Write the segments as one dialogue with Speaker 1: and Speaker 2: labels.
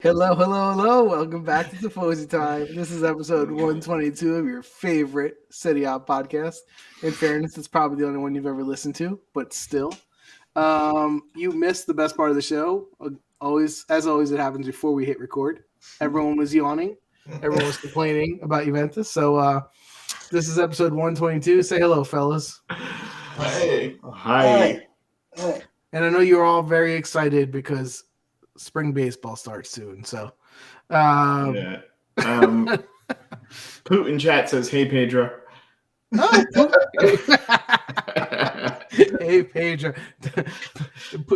Speaker 1: Hello, hello, hello. Welcome back to Tifosi Time. This is episode 122 of your favorite Serie A podcast. In fairness, it's probably the only one you've ever listened to, but still. You missed the best part of the show. As always, it happens before we hit record. Everyone was yawning. Everyone was complaining about Juventus. So this is episode 122. Say hello, fellas.
Speaker 2: Hey.
Speaker 3: Hi.
Speaker 1: And I know you're all very excited because spring baseball starts soon. So,
Speaker 2: Putin chat says, "Hey Pedro."
Speaker 1: Oh, hey Pedro,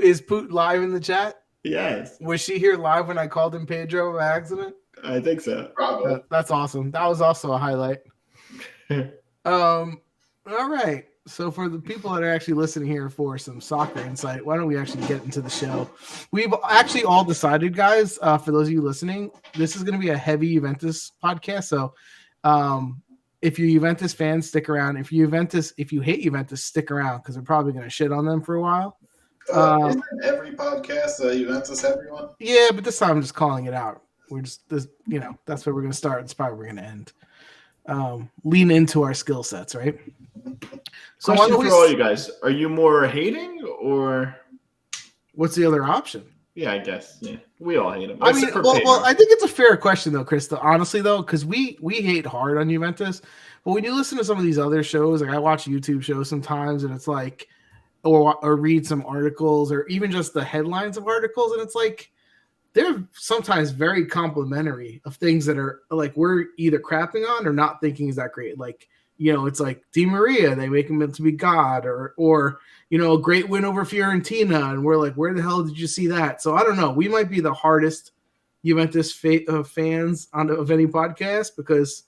Speaker 1: is Poot live in the chat?
Speaker 2: Yes,
Speaker 1: Was she here live when I called him Pedro by accident?
Speaker 2: I think so.
Speaker 3: Probably.
Speaker 1: That's awesome. That was also a highlight. All right. So for the people that are actually listening here for some soccer insight, why don't we actually get into the show? We've actually all decided, guys, for those of you listening, this is going to be a heavy Juventus podcast. So if you're Juventus fans, stick around. If you hate Juventus, stick around because we're probably going to shit on them for a while.
Speaker 3: Isn't every podcast Juventus everyone?
Speaker 1: Yeah, but this time I'm just calling it out. We're just that's where we're going to start. It's probably where we're going to end. Lean into our skill sets, right?
Speaker 2: So question for all you guys: are you more hating or
Speaker 1: what's the other option?
Speaker 2: Yeah, I guess. Yeah, we all hate him.
Speaker 1: I mean, well, I think it's a fair question though, Chris. Honestly, though, because we hate hard on Juventus, but when you listen to some of these other shows, like I watch YouTube shows sometimes, and it's like, or read some articles, or even just the headlines of articles, and it's like they're sometimes very complimentary of things that are like we're either crapping on or not thinking is that great. Like, it's like Di Maria, they make him to be God, or a great win over Fiorentina, and we're like, where the hell did you see that? So I don't know. We might be the hardest Juventus fans of any podcast because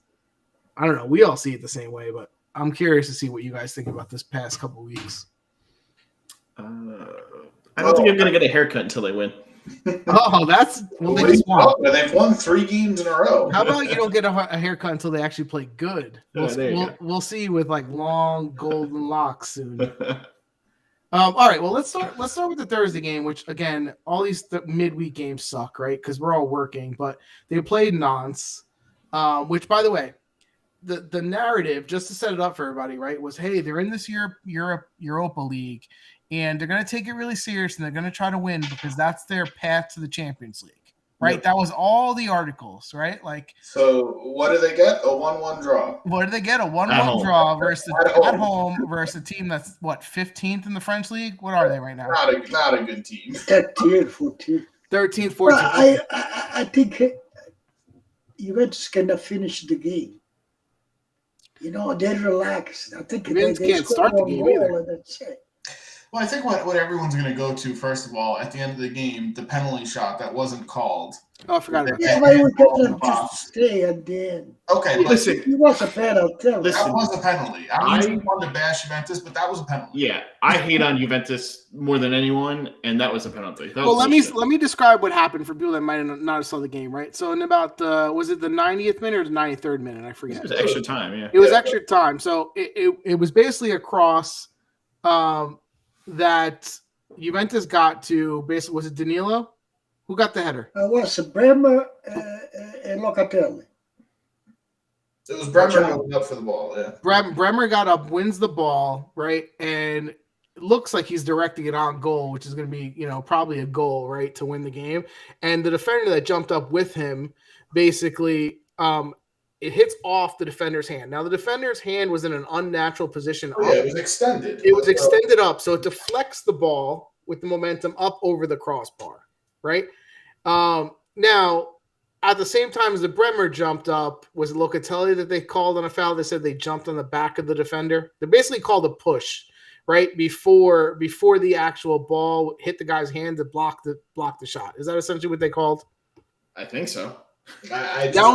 Speaker 1: I don't know. We all see it the same way, but I'm curious to see what you guys think about this past couple of weeks.
Speaker 2: I don't think I'm going to get a haircut until they win.
Speaker 1: Oh, that's
Speaker 3: they've won 3 games in a row.
Speaker 1: How about you don't get a haircut until they actually play good? We'll see you with like long golden locks soon. All right, well let's start with the Thursday game, which again, all these midweek games suck, right? Because we're all working, but they played Nantes, which by the way, the narrative, just to set it up for everybody, right, was hey, they're in this Europa League. And they're going to take it really serious, and they're going to try to win because that's their path to the Champions League, right? Yep. That was all the articles, right? Like,
Speaker 3: so what do they get? A 1-1 draw.
Speaker 1: What do they get? A 1-1 draw versus at home versus a team that's what 15th in the French league. What are they right now?
Speaker 3: Not a good team.
Speaker 4: 13th, 14th.
Speaker 1: 13th, 14th.
Speaker 4: Well, I think Juventus cannot finish the game. They're relaxed. I think
Speaker 1: they can't start the game either.
Speaker 4: That's it.
Speaker 5: Well, I think what everyone's going to go to, first of all, at the end of the game, the penalty shot that wasn't called.
Speaker 1: Oh, I forgot about that.
Speaker 4: Yeah, but we got just stay at the end.
Speaker 5: Okay,
Speaker 2: but listen.
Speaker 4: It was a penalty.
Speaker 5: That was a penalty. I wanted to bash Juventus, but that was a penalty.
Speaker 2: Yeah, I hate on Juventus more than anyone, and that was a penalty.
Speaker 1: Let me describe what happened for people that might not have saw the game, right? So in about was it the 90th minute or the 93rd minute? I forget.
Speaker 2: It was extra time, yeah.
Speaker 1: It was extra time. So it was basically a cross that Juventus got to. Basically, was it Danilo? Who got the header?
Speaker 4: It was Bremer and Locatelli.
Speaker 3: It was Bremer going up for the ball, yeah.
Speaker 1: Bremer got up, wins the ball, right? And it looks like he's directing it on goal, which is going to be, probably a goal, right, to win the game. And the defender that jumped up with him, basically, it hits off the defender's hand. Now, the defender's hand was in an unnatural position.
Speaker 3: Yeah, it was extended.
Speaker 1: It was extended up, so it deflects the ball with the momentum up over the crossbar, right? Now, at the same time as the Bremer jumped up, was it Locatelli that they called on a foul? They said they jumped on the back of the defender. They basically called a push, right, before the actual ball hit the guy's hand to block the shot. Is that essentially what they called?
Speaker 2: I think so.
Speaker 1: That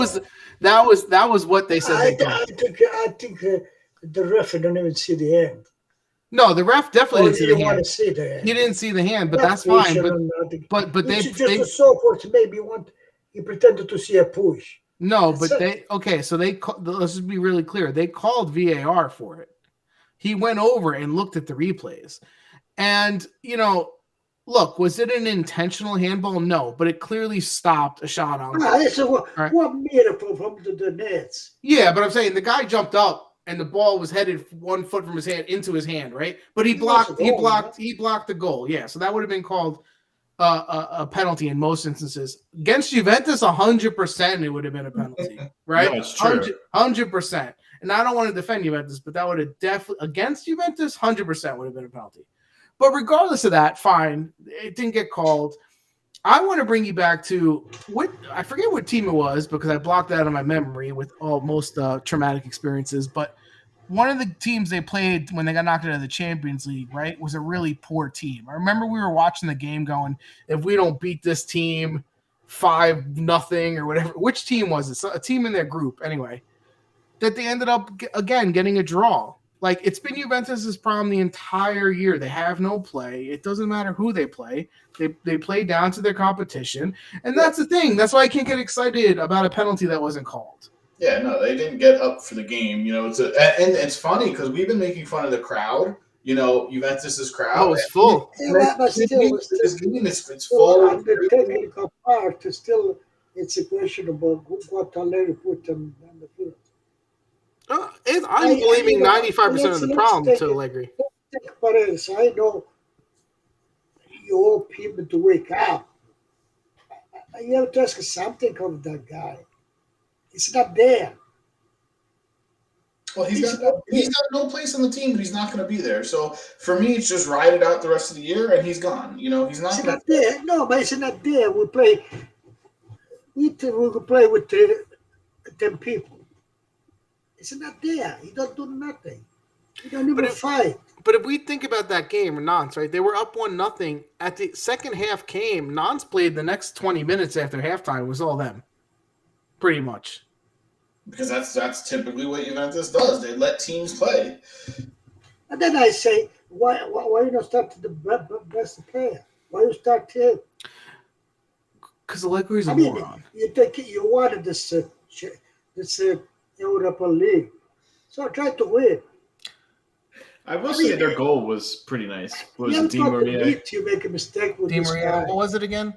Speaker 1: was what they said.
Speaker 4: I think the ref didn't even see the hand.
Speaker 1: No, the ref definitely didn't see the hand.
Speaker 4: Want to see the hand.
Speaker 1: He didn't see the hand, but that's fine. But they
Speaker 4: just saw for maybe he pretended to see a push.
Speaker 1: No, but so let's just be really clear. They called VAR for it. He went over and looked at the replays, and look, was it an intentional handball? No, but it clearly stopped a shot on goal.
Speaker 4: It's
Speaker 1: Right.
Speaker 4: 1 meter from the nets.
Speaker 1: Yeah, but I'm saying the guy jumped up and the ball was headed 1 foot from his hand into his hand, right? But he blocked the goal. Yeah, so that would have been called a penalty in most instances. Against Juventus, 100% it would have been a penalty, right?
Speaker 2: No, it's true.
Speaker 1: 100%. And I don't want to defend Juventus, but that would have definitely, against Juventus, 100% would have been a penalty. But regardless of that, fine. It didn't get called. I want to bring you back to I forget what team it was because I blocked that out of my memory with most traumatic experiences. But one of the teams they played when they got knocked out of the Champions League, right, was a really poor team. I remember we were watching the game going, if we don't beat this team 5-0 or whatever, which team was it? A team in their group anyway, that they ended up, again, getting a draw. Like, it's been Juventus' problem the entire year. They have no play. It doesn't matter who they play. They play down to their competition. And that's the thing. That's why I can't get excited about a penalty that wasn't called.
Speaker 5: Yeah, no, they didn't get up for the game. You know, and it's funny because we've been making fun of the crowd. You know, Juventus's crowd.
Speaker 1: Oh, it's full.
Speaker 5: This game it's full.
Speaker 4: On the technical part, it's a question about what Allegri put them on the field.
Speaker 1: I'm blaming 95% of the problem to Allegri.
Speaker 4: Take Perez. I know you hope him to wake up. You have to ask something of that guy. It's not there.
Speaker 5: Well, he's got no place on the team, but he's not going to be there. So for me, it's just ride it out the rest of the year, and he's gone. You know, he's not.
Speaker 4: It's not there. No, but it's not there. We play with 10 people. It's not there. He don't do nothing. He don't even fight.
Speaker 1: But if we think about that game, Nantes, right? They were up 1-0. At the second half came, Nantes played the next 20 minutes after halftime. It was all them. Pretty much.
Speaker 5: Because that's typically what Juventus does. They let teams play.
Speaker 4: And then I say, why you not start the best player? Why you start him?
Speaker 1: Because Allegri's a moron.
Speaker 4: You wanted this Europa League, so try to win.
Speaker 2: I will say their goal was pretty nice. Was
Speaker 4: you
Speaker 2: Di Maria?
Speaker 4: You make a mistake with
Speaker 1: Di Maria. What was it again?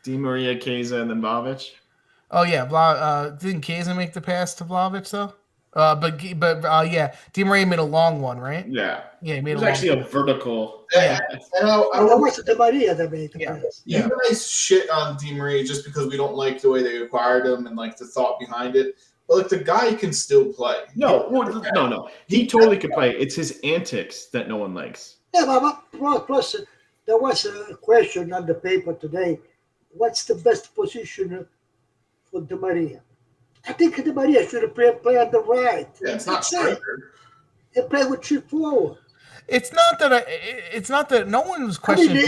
Speaker 2: Di Maria, Chiesa, and then Vlahovic.
Speaker 1: Oh yeah, didn't Chiesa make the pass to Vlahovic though? Yeah, Di Maria made a long one, right?
Speaker 2: Yeah,
Speaker 1: he made
Speaker 2: it was actually a vertical.
Speaker 5: Yeah, and I
Speaker 4: was Di Maria that made the pass.
Speaker 5: You guys shit on Di Maria just because we don't like the way they acquired him and like the thought behind it. But like the guy can still play.
Speaker 2: No. He totally could play. It's his antics that no one likes.
Speaker 4: Yeah, but plus there was a question on the paper today. What's the best position for Di Maria? I think Di Maria should play on the right.
Speaker 5: Yeah, it's not striker.
Speaker 4: He play with 3 forward.
Speaker 1: It's not that no one was questioning.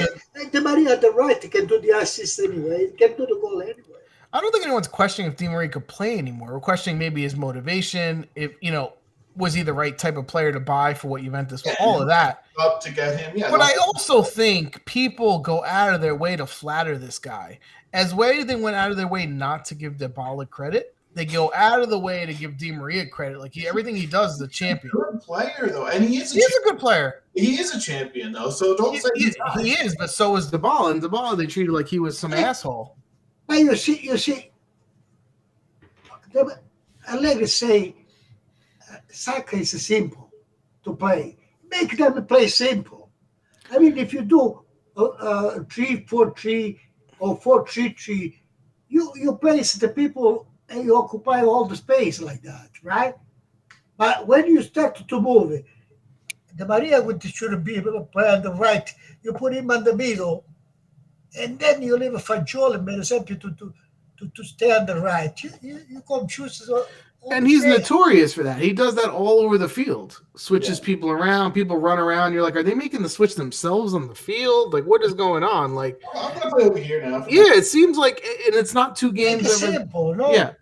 Speaker 4: Di Maria on the right, he can do the assist anyway. He can do the goal anyway.
Speaker 1: I don't think anyone's questioning if Di Maria could play anymore. We're questioning maybe his motivation. If was he the right type of player to buy for what Juventus? All of that.
Speaker 5: Up to get him, yeah.
Speaker 1: But I also think people go out of their way to flatter this guy. As way they went out of their way not to give Dybala credit, they go out of the way to give Di Maria credit. Like everything he does is a champion.
Speaker 5: He's a good player though, and he is a
Speaker 1: good player.
Speaker 5: He is a champion though. So don't say
Speaker 1: he is, but so is Dybala. And Dybala they treated like he was some asshole.
Speaker 4: But you see, Allegri say soccer is simple to play. Make them play simple. I mean, if you do 3-4-3 or 4-3-3, you place the people and you occupy all the space like that, right? But when you start to move it, Di Maria should be able to play on the right. You put him on the middle, and then you leave a Fagioli, per esempio, to stay on the right. You confuse.
Speaker 1: And he's notorious for that. He does that all over the field. Switches people around. People run around. You're like, are they making the switch themselves on the field? Like, what is going on? Like,
Speaker 5: I'm gonna play over here now.
Speaker 1: Yeah, it seems like, and it's not 2 games.
Speaker 4: It's simple, no?
Speaker 1: Yeah.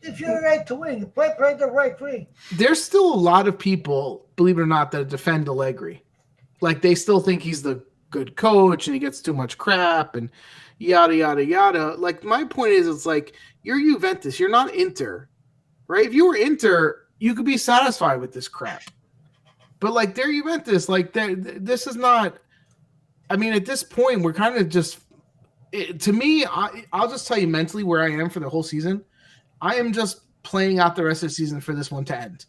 Speaker 4: If you're right to wing, play the right wing.
Speaker 1: There's still a lot of people, believe it or not, that defend Allegri. Like, they still think he's the good coach and he gets too much crap and yada, yada, yada. Like, my point is, it's like, you're Juventus. You're not Inter. Right? If you were Inter, you could be satisfied with this crap. But, like, they're Juventus. Like, this is not I mean, at this point, we're kind of just. To me, I'll just tell you mentally where I am for the whole season. I am just playing out the rest of the season for this one to end.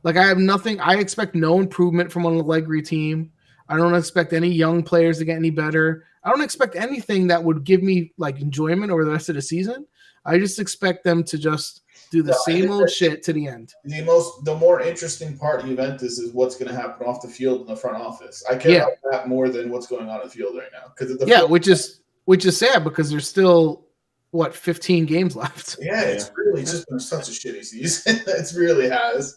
Speaker 1: Like I have nothing. I expect no improvement from an Allegri team. I don't expect any young players to get any better. I don't expect anything that would give me like enjoyment over the rest of the season. I just expect them to just do the same old shit to the end.
Speaker 5: The more interesting part of Juventus is what's going to happen off the field in the front office. I care about that more than what's going on in the field right now.
Speaker 1: Which is sad because there's still 15 games left.
Speaker 5: Yeah, it's really just been such a shitty season. It really has.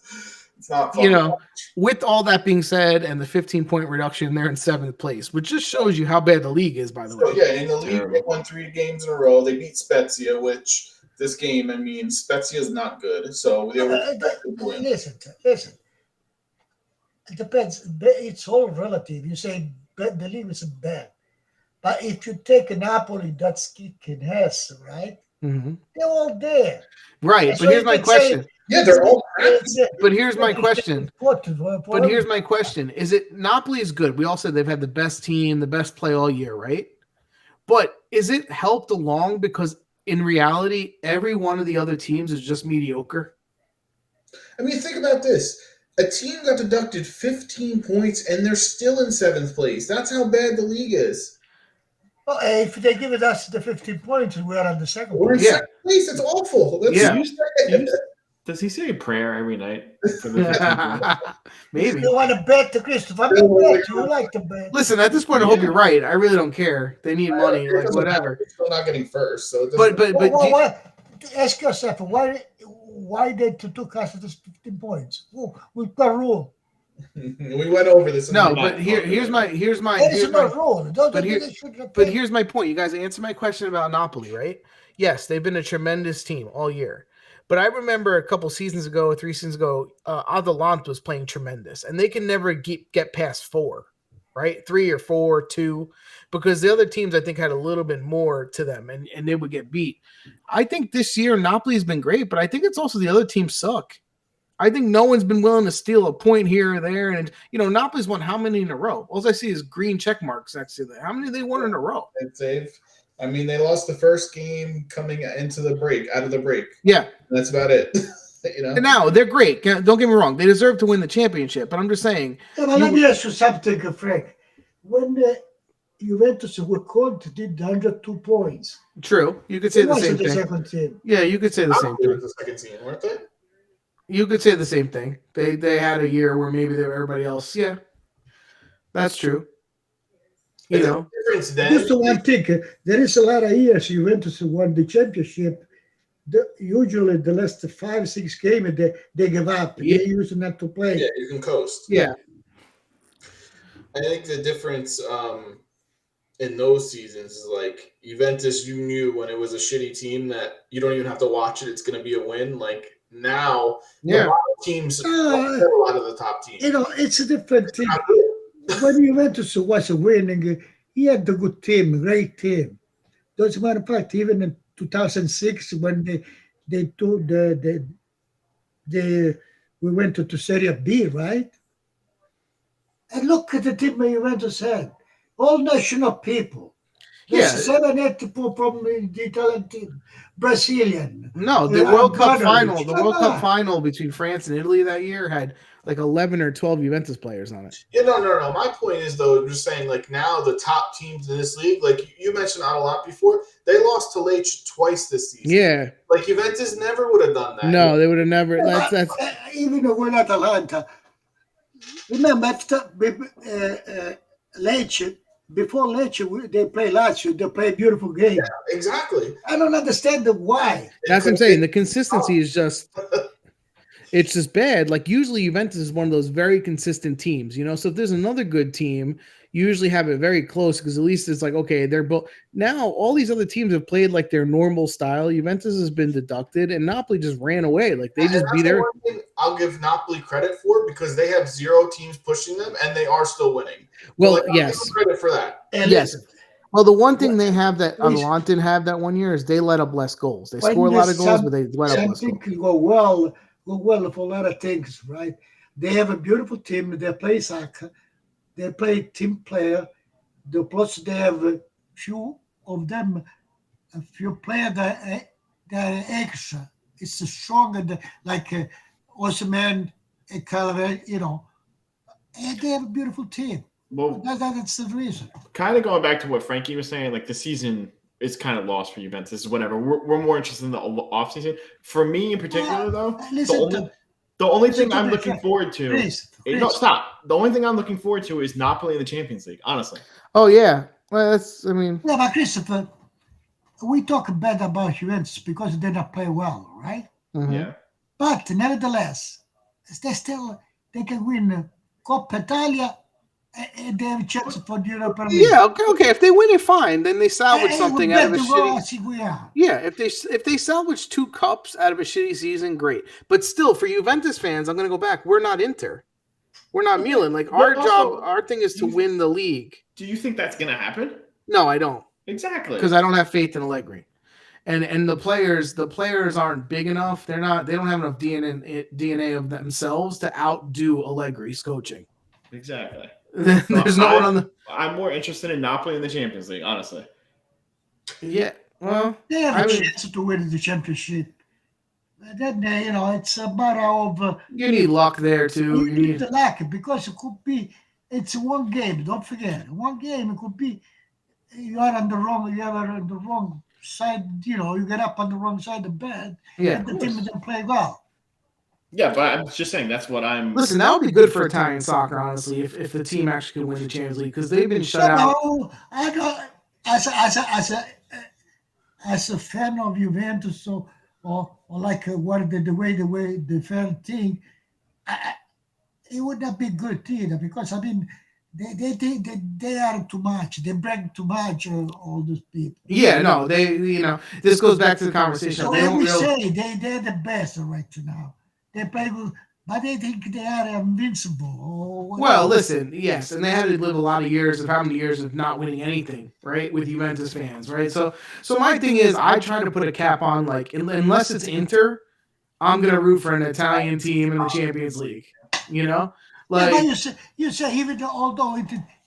Speaker 5: It's not fun.
Speaker 1: You know, with all that being said, and the 15-point reduction, they're in 7th place, which just shows you how bad the league is. By the way,
Speaker 5: yeah, in the league, they won 3 games in a row. They beat Spezia, which this game, I mean, Spezia is not good. So they were
Speaker 4: listen. It depends. It's all relative. You say the league is bad. But if you take Napoli, that's kicking ass, right?
Speaker 1: Mm-hmm.
Speaker 4: They're all there.
Speaker 1: Right, but here's my question.
Speaker 5: They're all
Speaker 1: But here's my question. But here's my question. Is it Napoli is good? We all said they've had the best team, the best play all year, right? But is it helped along because in reality, every one of the other teams is just mediocre?
Speaker 5: I mean, think about this. A team got deducted 15 points, and they're still in 7th place. That's how bad the league is.
Speaker 4: Well, if they give us the 15 points, we're on the second
Speaker 5: place. We're in 2nd place. It's awful.
Speaker 2: Does he say a prayer every night?
Speaker 1: Maybe.
Speaker 4: You want to bet to Christopher? You like to bet.
Speaker 1: Listen, at this point, I hope you're right. I really don't care. They need money, like whatever.
Speaker 5: They're still not getting first. So
Speaker 4: but ask yourself, why they took us this 15 points? We've got a rule.
Speaker 5: We went over this.
Speaker 1: No, but here's my
Speaker 4: rule.
Speaker 1: But here's my point. You guys answer my question about Napoli, right? Yes, they've been a tremendous team all year. But I remember a couple seasons ago, 3 seasons ago, Atalanta was playing tremendous, and they can never get past 4, right? 3 or 4, 2, because the other teams I think had a little bit more to them, and they would get beat. I think this year Napoli has been great, but I think it's also the other teams suck. I think no one's been willing to steal a point here or there, and Napoli's won how many in a row? All I see is green check marks next to that. How many they won in a row?
Speaker 5: I mean, they lost the first game coming into the break, out of the break.
Speaker 1: Yeah.
Speaker 5: That's about it.
Speaker 1: And now, they're great. Don't get me wrong. They deserve to win the championship, but I'm just saying.
Speaker 4: Let me ask you something, Frank. When Juventus were called, did 102 points.
Speaker 1: True. You could say the same thing.
Speaker 4: Second team.
Speaker 1: Yeah, you could say the same thing.
Speaker 5: The second team, weren't they?
Speaker 1: You could say the same thing. They had a year where maybe they were everybody else. Yeah. That's true.
Speaker 4: Just the one thing, there is a lot of years Juventus won the championship. Usually the last 5-6 games they give up.
Speaker 1: Yeah.
Speaker 4: They used not to play.
Speaker 5: Yeah, you can coast.
Speaker 1: Yeah.
Speaker 5: I think the difference in those seasons is like Juventus, you knew when it was a shitty team that you don't even have to watch it. It's going to be a win. Like now, a lot of teams, a lot of the top teams.
Speaker 4: It's a different thing. When Juventus was winning, he had a good team, great team. As a matter of fact, even in 2006, when we went to Serie B, right? And look at the team Juventus had. All national people. There's 7-8 people from the Italian team. Brazilian.
Speaker 1: No, the World Cup final. The World Cup final between France and Italy that year had like 11 or 12 Juventus players on it.
Speaker 5: Yeah, no. My point is, though, I'm just saying, like, now the top teams in this league, like you mentioned Atalanta before, they lost to Lecce twice this season.
Speaker 1: Yeah.
Speaker 5: Like, Juventus never would have done that.
Speaker 1: No, they would have never. That's
Speaker 4: even though we're not Atalanta. Remember, Lecce, before Lecce, they play Lazio. They play a beautiful game.
Speaker 5: Yeah, exactly.
Speaker 4: I don't understand why.
Speaker 1: That's what I'm saying. The consistency is just... It's just bad. Like usually Juventus is one of those very consistent teams, So if there's another good team, you usually have it very close because at least it's like, okay, they're both. Now all these other teams have played like their normal style. Juventus has been deducted, and Napoli just ran away. Like they just beat their.
Speaker 5: I'll give Napoli credit for because they have 0 teams pushing them, and they are still winning.
Speaker 1: Well, yes,
Speaker 5: I'll give them credit for that.
Speaker 4: And
Speaker 1: yes. Well, the one thing they have that Atalanta didn't have that one year is they let up less goals. They score a lot of goals, but they let up less goals.
Speaker 4: Something go well for a lot of things, right? They have a beautiful team. They play soccer. They play team player. plus they have a few of them, a few players that are extra. It's stronger than like Osimhen, Calvert, and they have a beautiful team.
Speaker 2: Well,
Speaker 4: That's the reason.
Speaker 2: kind of going back to what Frankie was saying, like the season is kind of lost for Juventus. Whatever. We're more interested in the offseason. For me in particular, though, the only thing I'm looking forward to. No, stop. The only thing I'm looking forward to is Napoli in the Champions League. Honestly.
Speaker 1: Oh yeah. Well,
Speaker 4: Yeah, but Christopher, we talk bad about Juventus because they don't play well, right?
Speaker 1: Mm-hmm.
Speaker 2: Yeah.
Speaker 4: But nevertheless, they can win Coppa Italia and they have a chance for the Europa League.
Speaker 1: Yeah, okay. If they win it, fine. Then they salvage something out of a shitty. Yeah, if they salvage 2 cups out of a shitty season, great. But still, for Juventus fans, I'm going to go back. We're not Inter. We're not Milan. Like our thing is to win the league.
Speaker 2: Do you think that's going to happen?
Speaker 1: No, I don't.
Speaker 2: Exactly.
Speaker 1: Because I don't have faith in Allegri. And the players aren't big enough. They don't have enough DNA of themselves to outdo Allegri's coaching.
Speaker 2: Exactly.
Speaker 1: There's no one on the.
Speaker 2: I'm more interested in Napoli in the Champions League, honestly.
Speaker 1: Yeah, well,
Speaker 4: they have a chance to win the championship. Then it's a matter of.
Speaker 1: You need luck there too.
Speaker 4: You need the luck because it could be. It's one game. Don't forget, one game it could be. You are on the wrong side. You get up on the wrong side of the bed.
Speaker 1: Yeah,
Speaker 4: and the team doesn't play well.
Speaker 2: Yeah, but I'm just saying that's what I'm.
Speaker 1: Listen, that would be good for Italian soccer, honestly, if the team actually could win the Champions League because they've been shut out.
Speaker 4: I don't. As a fan of Juventus, or like what the way the fan think, it would not be good either because they are too much. They bring too much. All these people.
Speaker 1: Yeah, no, this goes back to the conversation.
Speaker 4: So they're the best right now. They play good, but they think they are invincible.
Speaker 1: Well, listen, yes, and they had to live a lot of years of how many years of not winning anything, right, with Juventus fans, right? So my thing is, I try to put a cap on, like, unless it's Inter, I'm gonna root for an Italian team in the Champions League, Like,
Speaker 4: but you say even although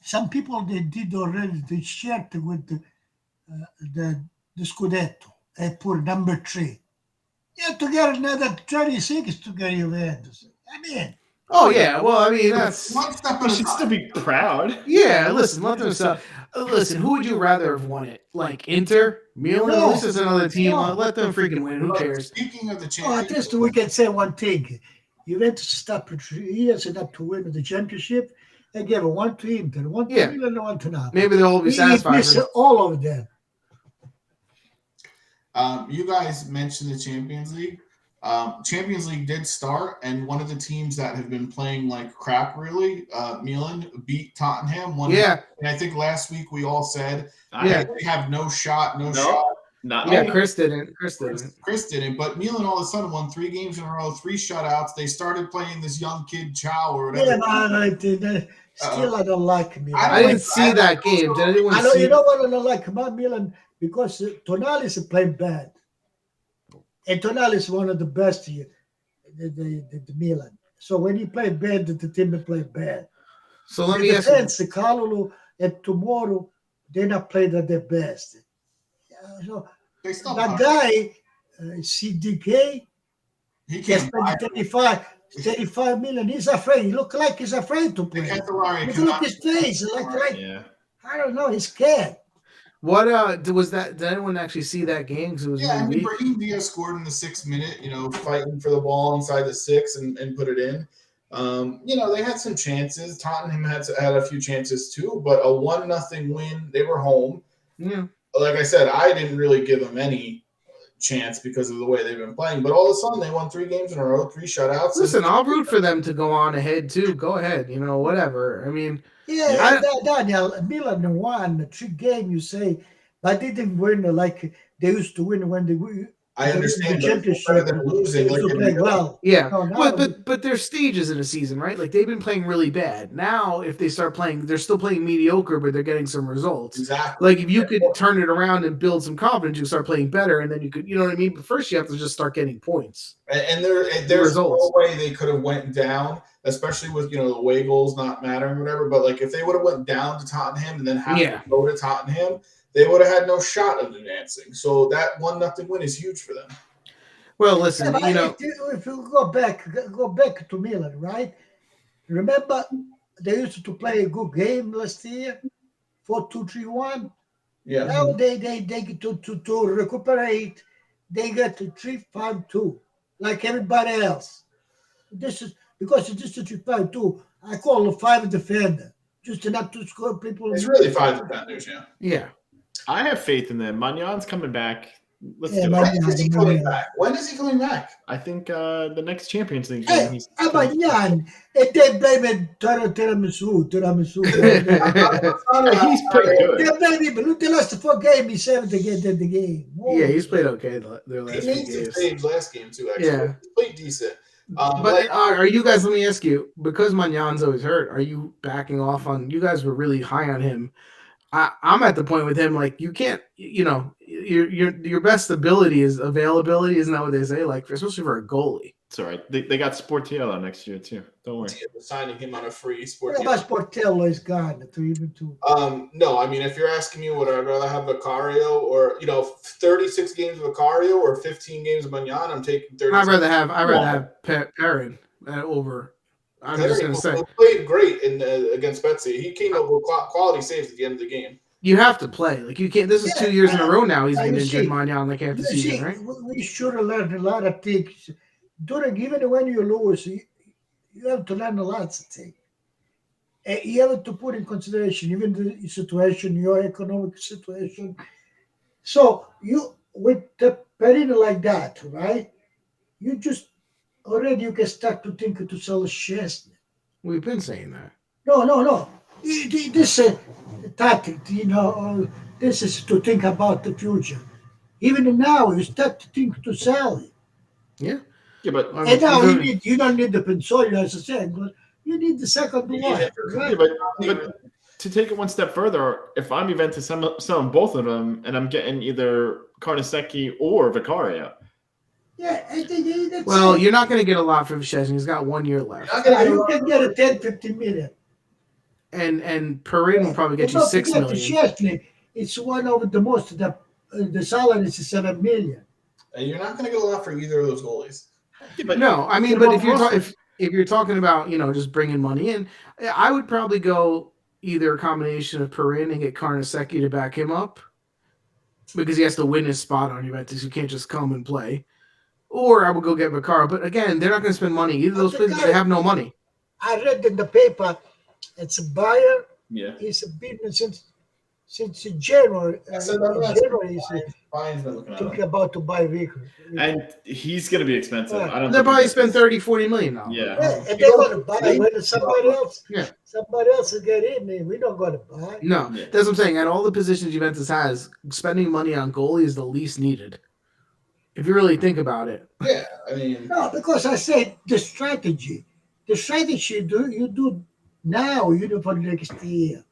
Speaker 4: some people they did already the shirt with the Scudetto, they put number 3. You have to get another 36 to get Juventus. I mean.
Speaker 1: Oh yeah, well I mean that's.
Speaker 2: You should still be proud.
Speaker 1: Yeah, listen, listen. Who would you rather have won it? Like Inter, Milan? At least it's another team. Let them freaking win. Who cares?
Speaker 3: Speaking of the Champions,
Speaker 4: at least we can say one thing. Juventus stopped for 3 years enough to win the championship. They gave it 1 to Inter, 1 to Milan, and 1 to Napoli.
Speaker 1: Maybe they'll all be satisfied.
Speaker 4: All of them.
Speaker 3: You guys mentioned the Champions League. Champions League did start, and one of the teams that have been playing like crap, really, Milan beat Tottenham. And I think last week we all said they have no shot.
Speaker 1: Chris didn't.
Speaker 3: Chris didn't, but Milan all of a sudden won 3 games in a row, 3 shutouts. They started playing this young kid Chow or whatever.
Speaker 4: Yeah, still I don't like Milan.
Speaker 1: I didn't see that game. Did anyone see?
Speaker 4: You know what I don't like about Milan? Because Tonali is playing bad. And Tonali is one of the best here, the Milan. So when he play bad, the team play bad.
Speaker 1: So let me ask you.
Speaker 4: Kalulu and tomorrow, they're not playing at their best. So that guy, CDK, he can spend 35 million. He's afraid. He look like he's afraid to play. Look at his face. I don't know. He's scared.
Speaker 1: What was that? Did anyone actually see that game?
Speaker 3: Brahim Diaz scored in the 6th minute. Fighting for the ball inside the 6 and put it in. They had some chances. Tottenham had a few chances too, but a 1-0 win. They were home.
Speaker 1: Yeah.
Speaker 3: Like I said, I didn't really give them any chance because of the way they've been playing. But all of a sudden, they won 3 games in a row, 3 shutouts.
Speaker 1: Listen, I'll root for them to go on ahead too. Go ahead, whatever. I mean,
Speaker 4: Daniel, Milan won 3 games. You say, but they didn't win like they used to win when
Speaker 3: I understand,
Speaker 4: the
Speaker 3: but it's better than losing. Like
Speaker 4: well.
Speaker 1: Yeah,
Speaker 4: no,
Speaker 1: but there's stages in a season, right? Like they've been playing really bad. Now, if they start playing, they're still playing mediocre, but they're getting some results.
Speaker 3: Exactly.
Speaker 1: Like if you could turn it around and build some confidence, you start playing better, and then you could, you know what I mean. But first, you have to just start getting points.
Speaker 3: And there's no way they could have went down, especially with the away goals not mattering, or whatever. But like if they would have went down to Tottenham and then had to go to Tottenham, they would have had no shot of advancing. So that 1-0 win is huge for them.
Speaker 1: Well, listen,
Speaker 4: if you go back to Milan, right? Remember they used to play a good game last year, 4-2-3-1.
Speaker 3: Yeah.
Speaker 4: Now they get to recuperate. They get to 3-5-2 like everybody else. This is because this is 3-5-2. I call a 5 defender just not to score people.
Speaker 3: It's really 5 defenders, yeah.
Speaker 1: Yeah.
Speaker 2: I have faith in them. Magnan's coming back. Let's do it.
Speaker 3: When is he coming back? When is he coming back?
Speaker 2: I think the next Champions League game.
Speaker 4: Hey, Magnan, and they blame it tiramisu.
Speaker 2: He's pretty good.
Speaker 4: They blame him. Look, the last 4 games, he saved the game.
Speaker 1: Whoa. Yeah, he's played okay their last
Speaker 3: few games. He made some saves last game too, actually.
Speaker 1: Yeah.
Speaker 3: He played decent.
Speaker 1: But are you guys, let me ask you, because Magnan's always hurt, are you backing off on, you guys were really high on him. I'm at the point with him, like you can't, your best ability is availability, isn't that what they say? Like especially for a goalie.
Speaker 2: It's all right. They got Sportiello next year too. Don't worry.
Speaker 3: Signing him on a free
Speaker 4: Sportiello. What about Sportiello is gone
Speaker 3: No, I mean if you're asking me, would I rather have Vicario or 36 games of Vicario or 15 games of Magnan? I'm taking 30.
Speaker 1: I'd rather have Perrin over. I'm just going to say.
Speaker 3: He played great against Betsy. He came up with quality saves at the end of the game.
Speaker 1: You have to play. Like you can't. This is 2 years in a row now. He's been injured, Magnan, like half the season, right?
Speaker 4: We should have learned a lot of things. Even when you lose, you have to learn a lot of things. You have to put in consideration even the situation, your economic situation. So you with the Perrin like that, right? You just. Already you can start to think to sell shares.
Speaker 1: We've been saying that.
Speaker 4: No. This tactic, this is to think about the future. Even now, you start to think to sell it.
Speaker 1: Yeah.
Speaker 2: Yeah, but
Speaker 4: and now you don't need the Pensolio, as I said, but you need the second one. Right?
Speaker 2: Yeah, but to take it one step further, if I'm Juventus, I'm selling both of them, and I'm getting either Carnesecchi or Vicario.
Speaker 4: Yeah, I think that's
Speaker 1: you're not going to get a lot from Szczesny. He's got 1 year left.
Speaker 4: You can get a 10-15 million.
Speaker 1: And Perrin will probably get you 6 million.
Speaker 4: Szczesny, it's one of the most. The salary is 7 million.
Speaker 3: And you're not going to get a lot for either of those goalies.
Speaker 1: Yeah, but no, I mean, but if you're talking about just bringing money in, I would probably go either a combination of Perrin and get Carnesecchi to back him up because he has to win his spot on Juventus. You can't just come and play. Or I would go get Vicario. But again, they're not going to spend money. Either of those players, they have no money.
Speaker 4: I read in the paper, it's a buyer.
Speaker 2: Yeah.
Speaker 4: He's been since January. January he's talking about to buy Vicario.
Speaker 2: And he's going to be expensive. I don't.
Speaker 1: They're probably spend 30-40 million now.
Speaker 2: Yeah.
Speaker 4: And they're going to buy when somebody else. Yeah. Somebody else will get in. We're not going to buy.
Speaker 1: No, that's what I'm saying. At all the positions Juventus has, spending money on goalie is the least needed. If you really think about it.
Speaker 3: Yeah, I mean.
Speaker 4: No, because I said the strategy. The strategy you do now, you do for the next year.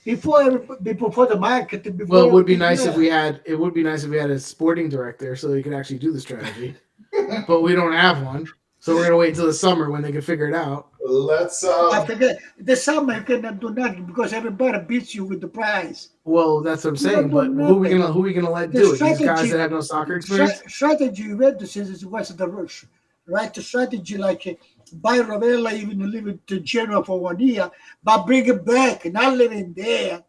Speaker 4: Before the market.
Speaker 1: It would be nice if we had. It would be nice if we had a sporting director so they could actually do the strategy. But we don't have one, so we're gonna wait until the summer when they can figure it out.
Speaker 3: Let's.
Speaker 4: I forget the summer you cannot do nothing because everybody beats you with the prize.
Speaker 1: Well, that's what I'm saying. But who are we gonna let do it? These guys that have no soccer experience.
Speaker 4: Strategy you read this is what's the rush, right? The strategy like buy Ravella, even leave it to Genoa for 1 year, but bring it back, not leave it there.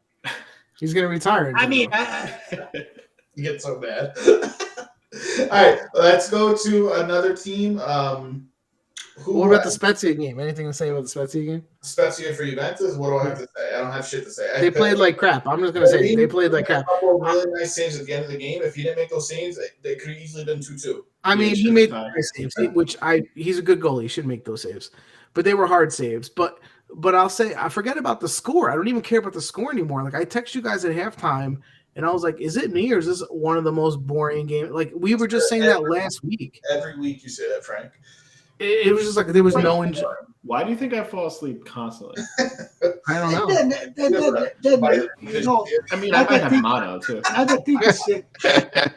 Speaker 1: He's gonna retire.
Speaker 4: I mean,
Speaker 3: you get so bad. All right, let's go to another team.
Speaker 1: What about the Spezia game? Anything to say about the Spezia game?
Speaker 3: Spezia for Juventus? What do I have to say? I don't have shit to say.
Speaker 1: They played like crap. I'm just going to say they played like crap.
Speaker 3: A couple really nice saves at the end of the game. If he didn't make those saves, they could have easily been 2-2.
Speaker 1: I mean, he made nice saves, he's a good goalie. He should make those saves. But they were hard saves. But I'll say, I forget about the score. I don't even care about the score anymore. Like, I text you guys at halftime, And I was like, is it me or is this one of the most boring games? Like we were just saying that last week.
Speaker 3: Every week you say that, Frank.
Speaker 1: It was just like there was no enjoy.
Speaker 2: Why do you think I fall asleep constantly?
Speaker 1: I don't know.
Speaker 4: Then you know,
Speaker 2: I mean, I might have mono too.
Speaker 4: Another thing is, I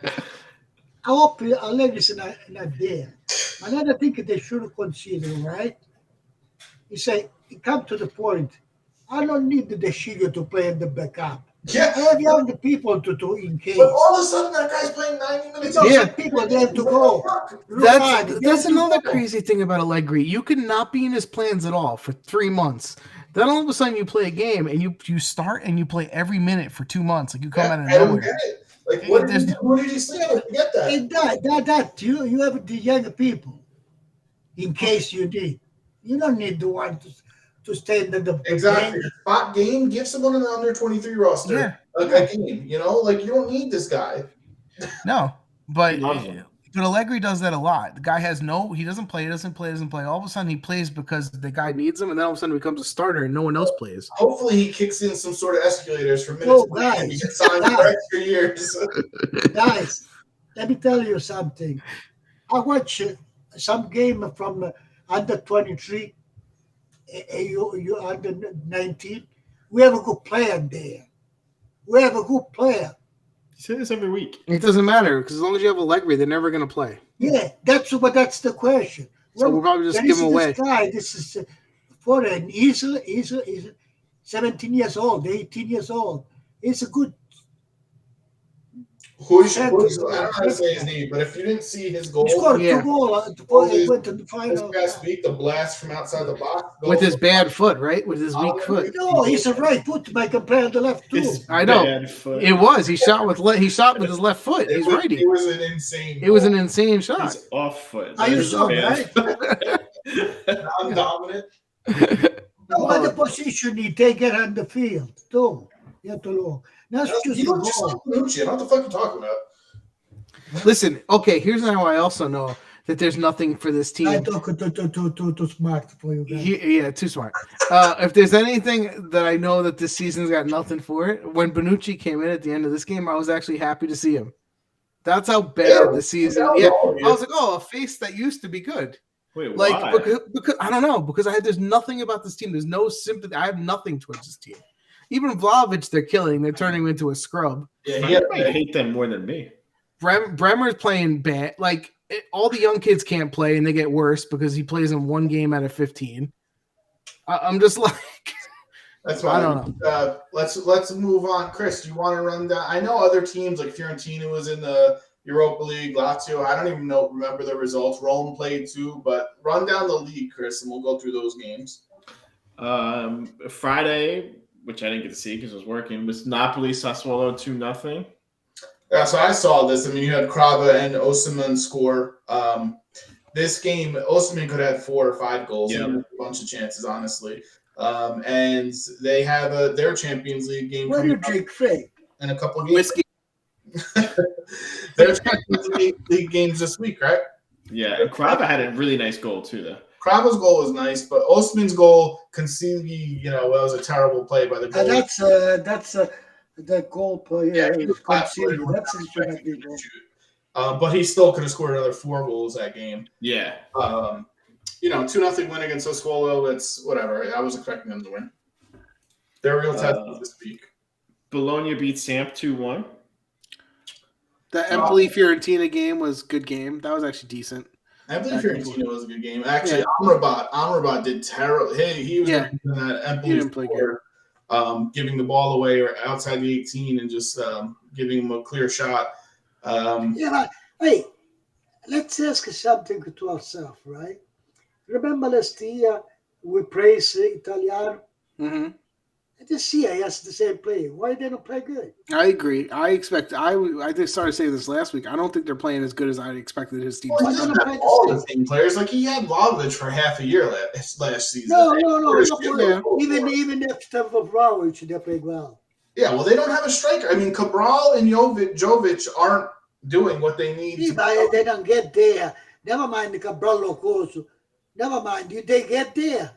Speaker 4: hope Allegri's not there. Another thing they should consider, right? You say, it come to the point. I don't need the Shigo to play in the backup.
Speaker 3: Yeah.
Speaker 4: I have young people to in case.
Speaker 3: But all of a sudden, that guy's playing 90 minutes.
Speaker 4: Yeah, people they have to go.
Speaker 1: That's another crazy thing about Allegri. You could not be in his plans at all for 3 months. Then all of a sudden you play a game and you start and you play every minute for 2 months. Like you come out of nowhere.
Speaker 3: I don't get it. Like what did he say? I don't get that.
Speaker 4: That you have the young people in case you need. You don't need the one to stay in the
Speaker 3: exactly game. Spot game. Give someone in the under 23 roster a game. You know, like you don't need this guy.
Speaker 1: No, but Allegri does that a lot. The guy he doesn't play. All of a sudden he plays because the guy needs him, and then all of a sudden he becomes a starter and no one else plays.
Speaker 3: Hopefully he kicks in some sort of escalators for minutes and he gets signed for extra years.
Speaker 4: Guys, let me tell you something. I watch some game from under 23. You under 19. We have a good player there. We have a good player.
Speaker 2: You say this every week.
Speaker 1: It doesn't matter because as long as you have Allegri, they're never going to play.
Speaker 4: Yeah, that's the question.
Speaker 1: So we'll probably just give him away.
Speaker 4: This is foreign. He's 17 years old, 18 years old. He's a good.
Speaker 3: I don't know how to say his name, but if you didn't see his goal,
Speaker 4: he scored 2 goals. He went to the final.
Speaker 3: This past week, the blast from outside the box.
Speaker 1: With his bad foot, right? With his weak foot.
Speaker 4: No, he's a right foot. I can play on the left too.
Speaker 1: I know. It was. He shot with his left foot. He's righty.
Speaker 3: It was an insane.
Speaker 1: It was an insane shot.
Speaker 2: He's off foot.
Speaker 4: Are you sure, right?
Speaker 3: I'm dominant.
Speaker 4: What the position he take it on the field too? You have to look. That's just
Speaker 3: like Bonucci. What the fuck are you talking about?
Speaker 1: Listen, okay, here's how I also know that there's nothing for this team.
Speaker 4: I talk too smart for you guys.
Speaker 1: Yeah, too smart. If there's anything that I know that this season's got nothing for it, when Bonucci came in at the end of this game, I was actually happy to see him. That's how bad the season. Yeah, I was like, a face that used to be good.
Speaker 2: Wait,
Speaker 1: like
Speaker 2: why?
Speaker 1: because I don't know, because there's nothing about this team. There's no sympathy. I have nothing towards this team. Even Vlahovic, they're killing. They're turning him into a scrub.
Speaker 2: Yeah, I hate them more than me.
Speaker 1: Bremer's playing bad. Like all the young kids can't play, and they get worse because he plays in 1 game out of 15. I'm just like,
Speaker 3: that's why I don't know. Let's move on, Chris. Do you want to run down? I know other teams like Fiorentina was in the Europa League, Lazio. I don't even remember the results. Rome played too, but run down the league, Chris, and we'll go through those games.
Speaker 2: Friday, which I didn't get to see because I was working, was Napoli Sassuolo 2-0.
Speaker 3: Yeah, so I saw this. I mean, you had Krava and Osimhen score. This game, Osimhen could have 4 or 5 goals. Yeah. He had a bunch of chances, honestly. And they have their Champions League game.
Speaker 4: What do you drink, Faye?
Speaker 3: In a couple of games.
Speaker 1: Whiskey.
Speaker 3: Their Champions League games this week, right?
Speaker 2: Yeah, and Krava had a really nice goal too, though.
Speaker 3: Krava's goal was nice, but Osimhen's goal conceded, that was a terrible play by the goalie.
Speaker 4: That's the goal play.
Speaker 3: Yeah, he was conceded. But he still could have scored another 4 goals that game.
Speaker 2: Yeah.
Speaker 3: 2-0 win against Sassuolo. It's whatever. I was expecting them to win. They're real test this week.
Speaker 2: Bologna beat Samp 2-1.
Speaker 1: The Empoli-Fiorentina game was a good game. That was actually decent.
Speaker 3: Empoli-Fiorentina was a good game. Actually, Amrabat did terrible. Hey, he was in that Empoli score, giving the ball away or outside the 18 and just giving him a clear shot.
Speaker 4: Hey, let's ask something to ourselves, right? Remember last year we praised Italiano?
Speaker 1: Mm-hmm.
Speaker 4: This year he has the same play. Why they don't play good?
Speaker 1: I agree. I just started saying this last week. I don't think they're playing as good as I expected his team.
Speaker 3: He doesn't have all the same players. Like he had Vlahovic for half a year last season.
Speaker 4: No. Even after Vlahovic, they played well.
Speaker 3: Yeah, well, they don't have a striker. I mean, Cabral and Jovic aren't doing what they need.
Speaker 4: But they don't get there. Never mind the Cabral Locoso. Never mind. They get there.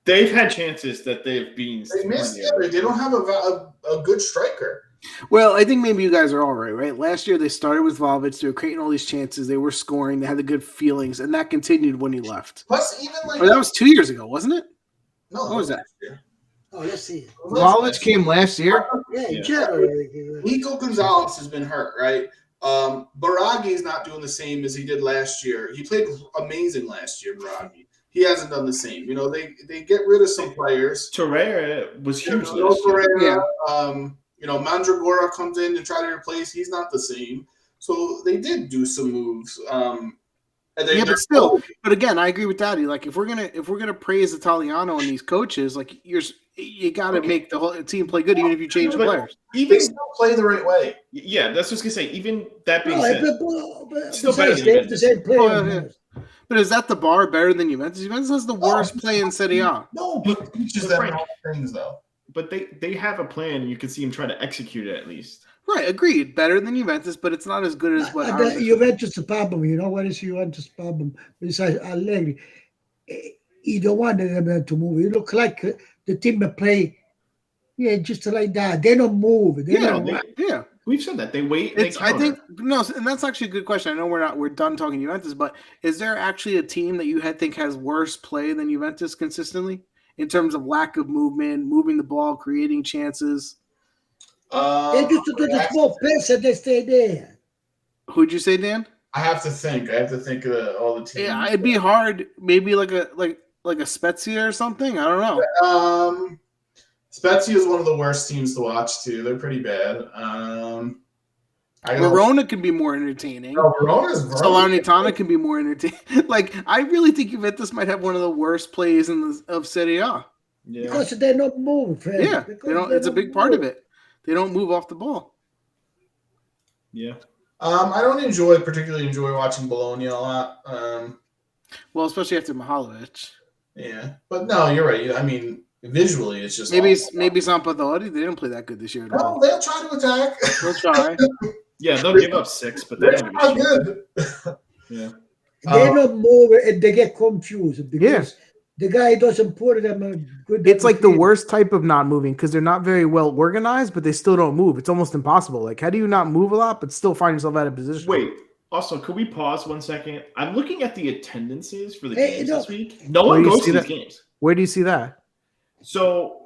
Speaker 2: They've had chances that they've been.
Speaker 3: They missed. They don't have a good striker.
Speaker 1: Well, I think maybe you guys are all right? Last year they started with Vlahovic. They were creating all these chances. They were scoring. They had the good feelings, and that continued when he left.
Speaker 3: Plus, even like
Speaker 1: that was 2 years ago, wasn't it?
Speaker 3: No,
Speaker 1: what was that?
Speaker 4: Oh, let's see.
Speaker 1: Vlahovic came last year.
Speaker 4: Yeah, January.
Speaker 3: Nico Gonzalez has been hurt, right? Baragi is not doing the same as he did last year. He played amazing last year, Baragi. He hasn't done the same. You know, they get rid of some players.
Speaker 2: Torreira was huge last year.
Speaker 3: You know, Mandragora comes in to try to replace. He's not the same. So they did do some moves.
Speaker 1: But again, I agree with Daddy. Like, if we're gonna praise Italiano and these coaches, like you got to make the whole team play good, even if you change the players.
Speaker 3: Even still play the right way.
Speaker 2: Yeah, that's just gonna say. Even that being
Speaker 4: said,
Speaker 2: still better than
Speaker 4: the same player.
Speaker 1: But is that the bar better than Juventus? Juventus has the worst play in Serie A.
Speaker 3: No, but teaches them all things though.
Speaker 2: But they have a plan, and you can see him try to execute it at least.
Speaker 1: Right, agreed. Better than Juventus, but it's not as good as what
Speaker 4: Juventus' problem. You know what is Juventus' problem? Besides Allegri, he don't want them to move. It looks like the team that play, just like that. They don't move.
Speaker 2: We've said that they wait.
Speaker 1: I think and that's actually a good question. I know we're done talking Juventus, but is there actually a team that you think has worse play than Juventus consistently in terms of lack of movement, moving the ball, creating chances?
Speaker 4: They used to do the small pass and they stay there.
Speaker 1: Who'd you say, Dan?
Speaker 3: I have to think of all the teams.
Speaker 1: Yeah, it'd be hard. Maybe like a Spezia or something. I don't know.
Speaker 3: Spezia is one of the worst teams to watch too. They're pretty bad.
Speaker 1: Verona can be more entertaining. Salernitana can be more entertaining. Like, I really think Juventus might have one of the worst plays of Serie A.
Speaker 4: Yeah. Because they don't move.
Speaker 1: Yeah, they don't. It's a big part of it. They don't move off the ball.
Speaker 2: Yeah.
Speaker 3: I don't particularly enjoy watching Bologna a lot.
Speaker 1: Well, especially after Mihalovic.
Speaker 3: Yeah, but no, you're right. I mean, visually, it's just
Speaker 1: maybe Sampaoli. They didn't play that good this year at all.
Speaker 3: They'll try to attack.
Speaker 1: They'll try.
Speaker 2: Yeah, they'll give up 6, but they're
Speaker 3: not good.
Speaker 2: Yeah.
Speaker 4: They don't move and they get confused because the guy doesn't put them a good.
Speaker 1: It's like the worst type of not moving because they're not very well organized, but they still don't move. It's almost impossible. Like, how do you not move a lot but still find yourself out of position?
Speaker 2: Wait. Also, could we pause 1 second? I'm looking at the attendances for the games this week. No one goes to these games.
Speaker 1: Where do you see that?
Speaker 2: So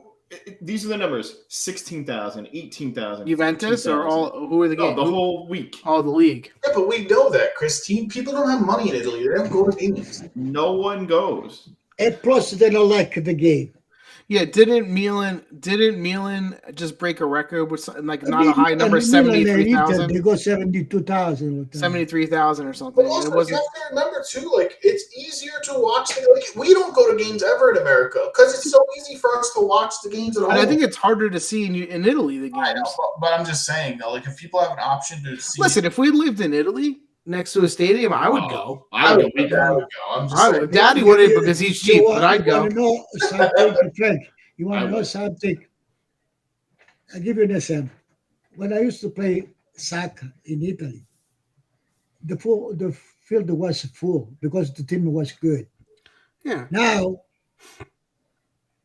Speaker 2: these are the numbers: 16,000, 18,000.
Speaker 1: Juventus or all? Who are the games?
Speaker 2: The whole week.
Speaker 1: Oh, the league.
Speaker 3: Yeah, but we know that, Christine. People don't have money in Italy. They don't go to games.
Speaker 2: No one goes.
Speaker 4: And plus, they don't like the game.
Speaker 1: Yeah, didn't Milan just break a record with not a high number, 73,000?
Speaker 4: They go 72,000.
Speaker 1: 73,000 or something.
Speaker 3: But also, you have to remember too, like, it's easier to watch. We don't go to games ever in America because it's so easy for us to watch the games at home.
Speaker 1: And I think it's harder to see in Italy the games.
Speaker 3: I know, but I'm just saying though, like, if people have an option to see.
Speaker 1: Listen, if we lived in Italy next to a stadium, I would go.
Speaker 3: I would go. I'm just saying.
Speaker 1: Daddy wouldn't because he's cheap, but I'd go.
Speaker 4: You want to know something? I'll give you an example. When I used to play soccer in Italy, the field was full because the team was good.
Speaker 1: Yeah.
Speaker 4: Now,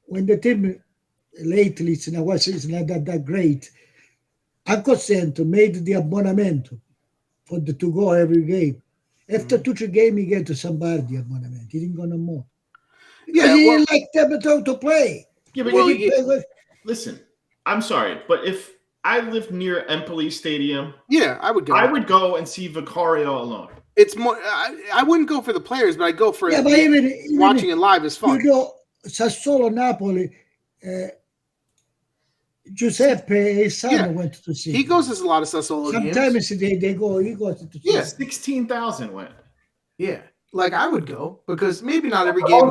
Speaker 4: when the team lately it's not that great, Uncle Santo made the abbonamento to go every game. After 2-3 games, he get to somebody the abbonamento. He didn't go no more.
Speaker 1: Yeah,
Speaker 4: he liked them to play.
Speaker 2: Yeah, but listen, I'm sorry, but if I lived near Empoli Stadium,
Speaker 1: I would go.
Speaker 2: I would go and see Vicario alone.
Speaker 1: It's more. I wouldn't go for the players, but I'd go for
Speaker 4: but even
Speaker 1: watching it live is fun.
Speaker 4: You know, Sassuolo, Napoli. Giuseppe his son went to see.
Speaker 1: He goes to a lot of Sassuolo games.
Speaker 4: Sometimes they go. He goes to see.
Speaker 2: Yeah, 16,000 went.
Speaker 1: Yeah, like I would go because maybe not every game.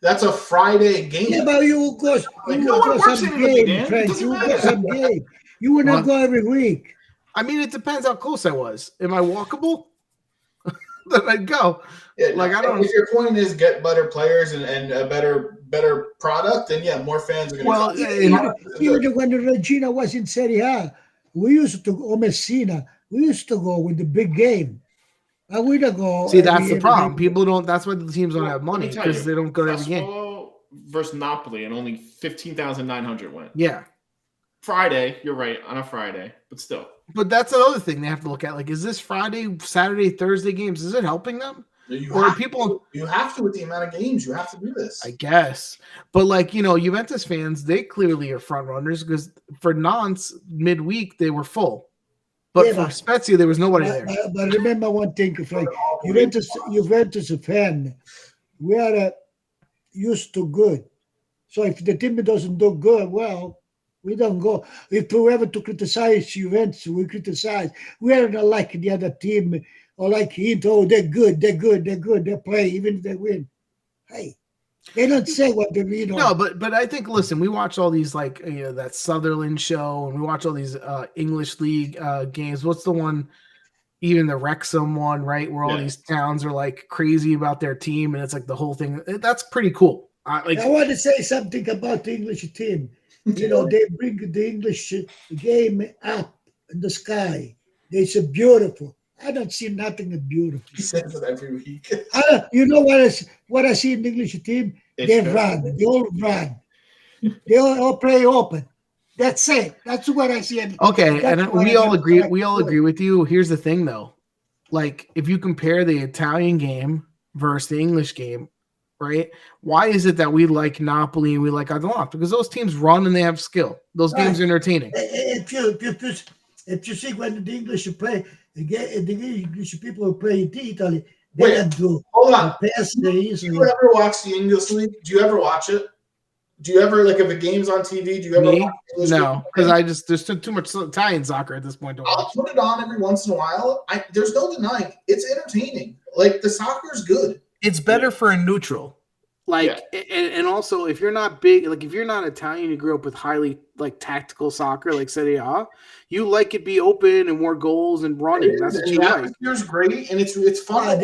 Speaker 3: That's a Friday game.
Speaker 4: Yeah, but you go some game, friends. You go some game. You would not go every week.
Speaker 1: I mean, it depends how close I was. Am I walkable? Then I'd go.
Speaker 3: Yeah, I don't. If your point is get better players and a better product, then more fans are going
Speaker 4: to. Even when Regina was in Serie A, we used to go Messina. We used to go with the big game. I would go.
Speaker 1: See, that's the problem. People don't. That's why the teams don't have money because they don't go to every game.
Speaker 2: Versus Napoli, and only 15,900 went.
Speaker 1: Yeah,
Speaker 2: Friday. You're right, on a Friday, but still.
Speaker 1: But that's another thing they have to look at. Like, is this Friday, Saturday, Thursday games? Is it helping them?
Speaker 3: You have to with the amount of games. You have to do this.
Speaker 1: I guess. But, like, Juventus fans, they clearly are front runners because for Nantes, midweek, they were full. But for Spezia, there was nobody there.
Speaker 4: But remember one thing, Frank. Juventus fan, we are used to good. So if the team doesn't do good, well, we don't go. If we ever to criticize Juventus, we criticize. We are not like the other team or like Inter. Oh, they're good. They play even if they win. Hey, they don't say what they mean.
Speaker 1: No, but I think, listen, we watch all these, like, that Sutherland show, and we watch all these English league games. What's the one, even the Wrexham one, right, where all these towns are, like, crazy about their team, and it's like the whole thing. That's pretty cool.
Speaker 4: I want to say something about the English team. They bring the English game up in the sky. They say beautiful. I don't see nothing beautiful.
Speaker 3: He says it every week.
Speaker 4: What I see in the English team? They run. They all run. They all play open. That's it. That's what I see.
Speaker 1: Okay, and we all agree. We all agree with you. Here's the thing, though. Like, if you compare the Italian game versus the English game, right? Why is it that we like Napoli and we like Atalanta? Because those teams run and they have skill. Those games are entertaining.
Speaker 4: If you see when the English play, the English people who play in Italy, they don't do.
Speaker 3: Hold on. Do you ever watch the English league? Do you ever watch it? Do you ever, like, if a game's on TV, do you ever watch English
Speaker 1: No, because there's too much Italian soccer at this point to watch.
Speaker 3: I'll put it on every once in a while. There's no denying it's entertaining. Like, the soccer's good.
Speaker 1: It's better for a neutral. Like, and also, if you're not big, like, if you're not Italian, you grew up with highly, like, tactical soccer, like Serie A, you like it be open and more goals and running. That's what you like.
Speaker 3: It's great, and it's fun.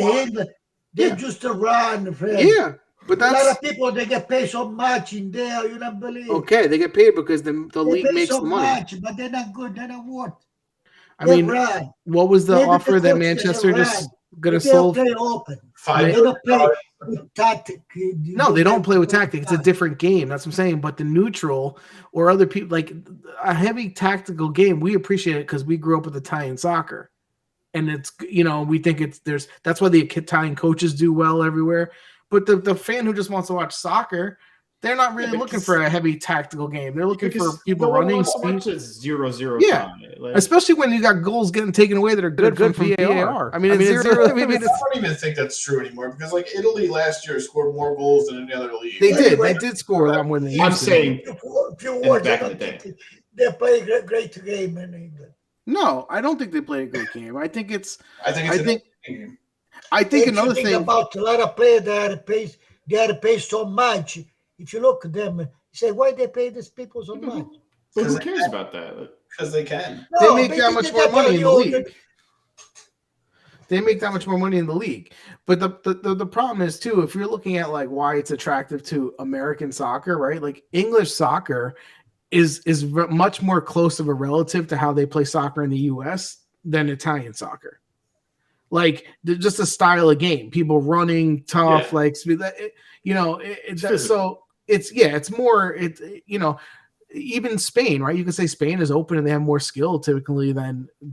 Speaker 4: They just run, friend.
Speaker 1: Yeah, but that's...
Speaker 4: A lot of people, they get paid so much in there, you don't believe.
Speaker 1: Okay, they get paid because the league makes the money.
Speaker 4: Much, but they're not good. They're not what?
Speaker 1: I mean, what was the offer that Manchester just going to sold?
Speaker 4: They play open.
Speaker 3: They
Speaker 4: don't play with tactic.
Speaker 1: No, they don't play with tactic. It's a different game. That's what I'm saying. But the neutral or other people, like a heavy tactical game, we appreciate it because we grew up with Italian soccer. And it's, we think that's why the Italian coaches do well everywhere. But the fan who just wants to watch soccer, they're not really looking for a heavy tactical game. They're looking for people running, speed.
Speaker 2: 0-0.
Speaker 1: Yeah, especially when you got goals getting taken away that are good from VAR. I mean, it's 0.
Speaker 3: I don't even think that's true anymore because, like, Italy last year scored more goals than any other league.
Speaker 1: They did score a lot more than they used to.
Speaker 2: I'm saying,
Speaker 4: back in the day, they play a great game in England.
Speaker 1: No, I don't think they play a great game. I think another thing
Speaker 4: about a lot of players that they pay so much. If you look at them, you say, why they pay these people so much?
Speaker 2: But who cares about that?
Speaker 3: Because they can.
Speaker 1: No, they make that much more money in the league. They make that much more money in the league. But the problem is, too, if you're looking at, like, why it's attractive to American soccer, right? Like, English soccer is much more close of a relative to how they play soccer in the U.S. than Italian soccer. Like, just a style of game, people running tough, like, so it's more, even Spain, right? You can say Spain is open and they have more skill typically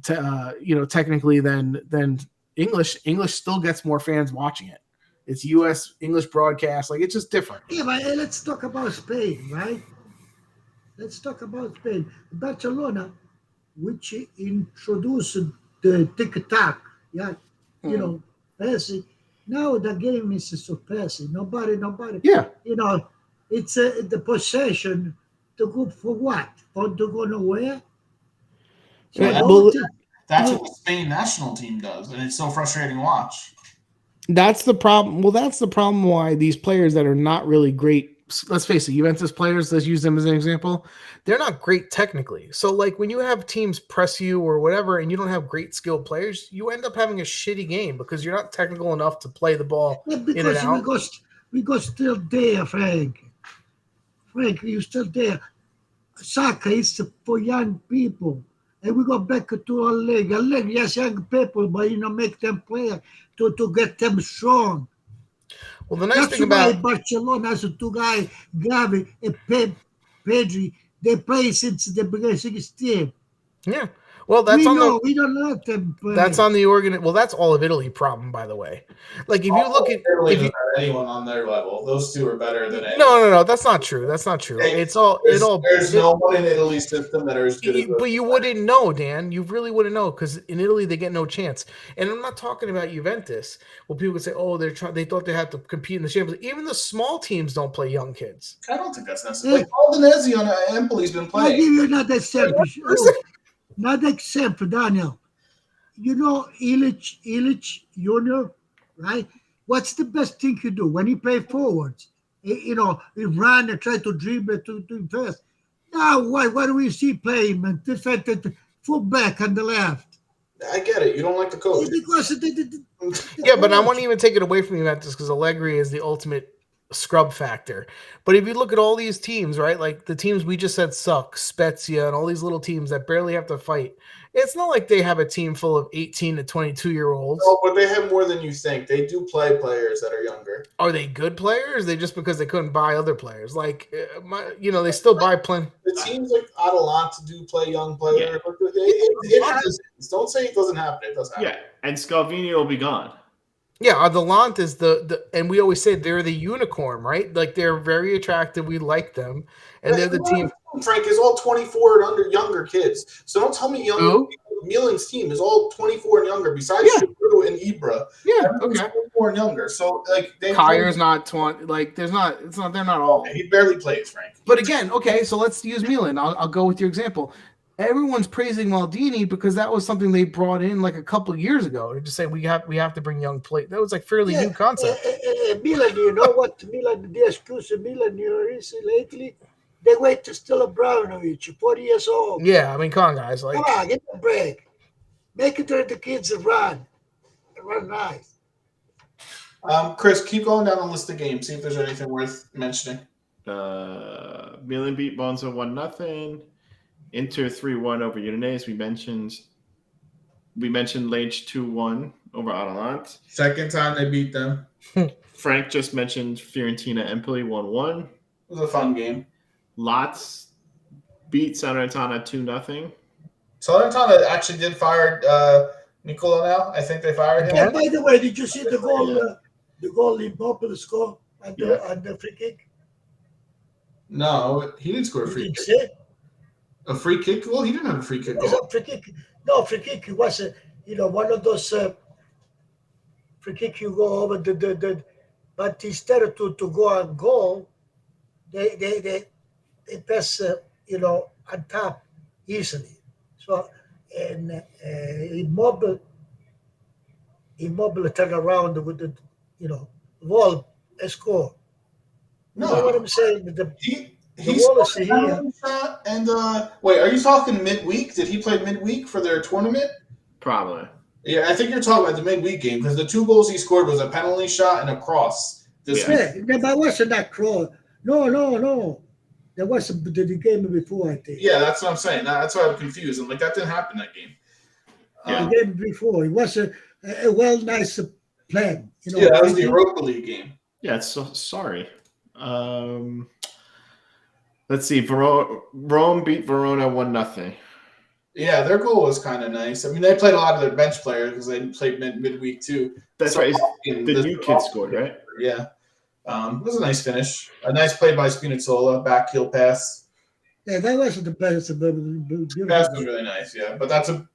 Speaker 1: technically than English. English still gets more fans watching it. It's U.S. English broadcast, like, it's just different.
Speaker 4: Yeah, but let's talk about Spain, right? Let's talk about Spain. Barcelona, which introduced the tic-tac, passing. Now the game is so passive. Nobody.
Speaker 1: Yeah.
Speaker 4: It's the possession to go for what? For to go nowhere?
Speaker 3: So that's what the Spain national team does, and it's so frustrating to watch.
Speaker 1: That's the problem. Well, that's the problem why these players that are not really great, let's face it, Juventus players, let's use them as an example, they're not great technically. So, like, when you have teams press you or whatever and you don't have great skilled players, you end up having a shitty game because you're not technical enough to play the ball in and out.
Speaker 4: We go still there, Frank. Frank, you're still there. Soccer is for young people. And we go back to a league. A league, yes, young people, but, make them play to get them strong.
Speaker 1: Well, the nice thing about
Speaker 4: Barcelona has two guys, Gavi and Pedri, They play since the beginning 16.
Speaker 1: Yeah. Well,
Speaker 4: we don't let them play.
Speaker 1: That's on the Well, that's all of Italy problem, by the way. Like if you look at
Speaker 3: Italy doesn't have anyone on their level. Those two are better than anyone.
Speaker 1: No, that's not true. That's not true.
Speaker 3: Hey, there's no one in Italy's system that are as good as those.
Speaker 1: But you wouldn't know, Dan. You really wouldn't know because in Italy they get no chance. And I'm not talking about Juventus. Well, people would say, "Oh, they thought they had to compete in the Champions League." Even the small teams don't play young kids.
Speaker 3: I don't think that's necessary. Like Aldinese on Empoli's been playing.
Speaker 4: I'll give you another example. Another example, Daniel. You know Illich Junior, right? What's the best thing you do when he play forwards? He run and try to dribble to invest. Now, why do we see play him defended fullback on the left?
Speaker 5: I get it. You don't like the coach.
Speaker 1: Yeah, but I won't even take it away from Juventus because Allegri is the ultimate scrub factor. But if you look at all these teams, right, like the teams we just said suck, Spezia and all these little teams that barely have to fight, it's not like they have a team full of 18 to 22-year-olds.
Speaker 5: No, but they have more than you think. They do play players that are younger.
Speaker 1: Are they good players? They just because they couldn't buy other players. Like, they still buy plenty.
Speaker 5: The teams like Atalanta do play young players. Yeah. It happens. Don't say it doesn't happen. It does happen.
Speaker 2: Yeah, and Scalvini will be gone.
Speaker 1: Yeah, Atalanta is and we always say they're the unicorn, right? Like they're very attractive. We like them, and they're the team.
Speaker 5: Frank is all 24 and under younger kids. So don't tell me Milan's team is all 24 and younger. Besides Shapiro and Ibra,
Speaker 1: okay,
Speaker 5: 24 and younger. So like,
Speaker 1: Kayer's not 20. Like there's not. It's not. They're not all.
Speaker 5: He barely plays, Frank.
Speaker 1: But again, okay. So let's use Milan. I'll go with your example. Everyone's praising Maldini because that was something they brought in like a couple of years ago to just say we have to bring young players. That was like fairly new concept.
Speaker 4: Milan, you know what Milan? The excuse of Milan lately, they wait to still Abramovich, 40 years old.
Speaker 1: Yeah, I mean, come on, guys, like
Speaker 4: come on, get a break, make it let the kids run nice.
Speaker 3: Chris, keep going down the list of games. See if there's anything worth mentioning.
Speaker 2: Milan beat Monza 1-0. Inter 3-1 over Udinese. We mentioned Lage 2-1 over Atalanta.
Speaker 3: Second time they beat them.
Speaker 2: Frank just mentioned Fiorentina Empoli 1-1.
Speaker 3: It was a fun game.
Speaker 2: Lots beat Salernitana 2-0.
Speaker 3: Salernitana actually did fire Nicola now. I think they fired him.
Speaker 4: And by the way, did you see the goal? The goal Immobile score on the free kick?
Speaker 3: No, he didn't score a free kick. A free kick? Well, he didn't have a free kick.
Speaker 4: Free kick. No, free kick. It was one of those free kick you go over the but instead of to go on goal, they pass on top easily. So and Immobile turn around with the ball and score.
Speaker 3: No,
Speaker 4: you know what I'm saying?
Speaker 3: He's shot and wait, are you talking midweek? Did he play midweek for their tournament?
Speaker 2: Probably.
Speaker 3: Yeah, I think you're talking about the midweek game because the 2 goals he scored was a penalty shot and a cross.
Speaker 4: But wasn't that cross? No. That was the game before, I think.
Speaker 3: Yeah, that's what I'm saying. That's why I'm confused. I'm like, that didn't happen that game.
Speaker 4: The game before, it was a nice plan.
Speaker 3: Yeah, that was the Europa League game.
Speaker 2: Yeah, sorry. Let's see. Rome beat Verona 1-0.
Speaker 3: Yeah, their goal was kind of nice. I mean, they played a lot of their bench players because they played midweek too.
Speaker 2: That's right. The new kid scored, right?
Speaker 3: Yeah. It was a nice finish. A nice play by Spinazzola, back heel pass.
Speaker 4: Yeah, that wasn't the best.
Speaker 3: That was really nice. Yeah, but that's 3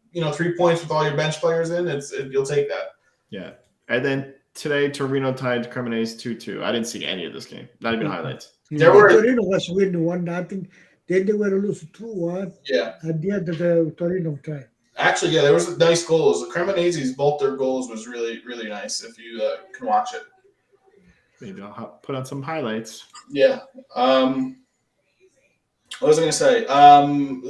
Speaker 3: points with all your bench players in. You'll take that.
Speaker 2: Yeah, and then today Torino tied Cremonese 2-2. I didn't see any of this game. Not even highlights.
Speaker 4: Torino was winning 1-0. Then they were to lose 2-1.
Speaker 3: Yeah.
Speaker 4: At the end of the Torino time.
Speaker 3: Actually, yeah, there was nice goals. The Cremonese's, both their goals was really, really nice if you can watch it.
Speaker 2: Maybe I'll put on some highlights.
Speaker 3: Yeah. What was I going to say?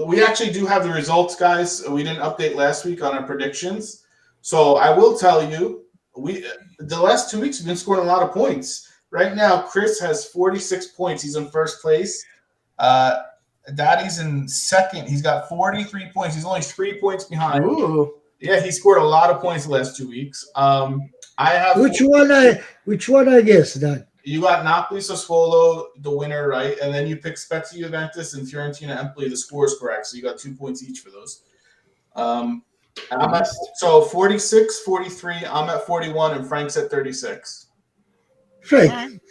Speaker 3: We actually do have the results, guys. We didn't update last week on our predictions. So I will tell you, the last 2 weeks we've been scoring a lot of points. Right now, Chris has 46 points. He's in first place. Daddy's in second. He's got 43 points. He's only 3 points behind.
Speaker 1: Ooh.
Speaker 3: Yeah, he scored a lot of points the last 2 weeks. I have
Speaker 4: which one I guess that
Speaker 3: You got Napoli, Sassuolo, the winner, right? And then you pick Spezia, Juventus, and Fiorentina, Empoli. The score is correct, so you got 2 points each for those. So 46, 43. I'm at 41, and Frank's at 36.
Speaker 4: Frank,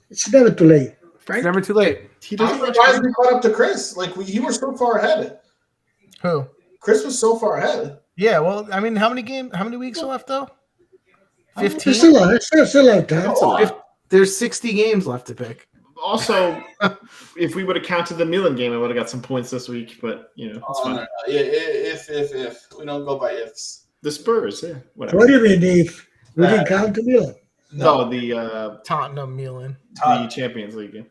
Speaker 4: it's never too late.
Speaker 1: Frank? It's never too late.
Speaker 3: I'm surprised we caught up to Chris. Like you were so far ahead.
Speaker 1: Who?
Speaker 3: Chris was so far ahead.
Speaker 1: Yeah, well, I mean, how many weeks are left though? 15.
Speaker 4: It's still a time.
Speaker 1: There's 60 games left to pick.
Speaker 2: Also, if we would have counted the Milan game, I would have got some points this week. But it's fine.
Speaker 3: No. If we don't go by ifs.
Speaker 2: The Spurs, yeah. Whatever.
Speaker 4: What do you mean if we didn't count the Milan?
Speaker 2: No, the
Speaker 1: Tottenham Milan,
Speaker 2: the Champions League game.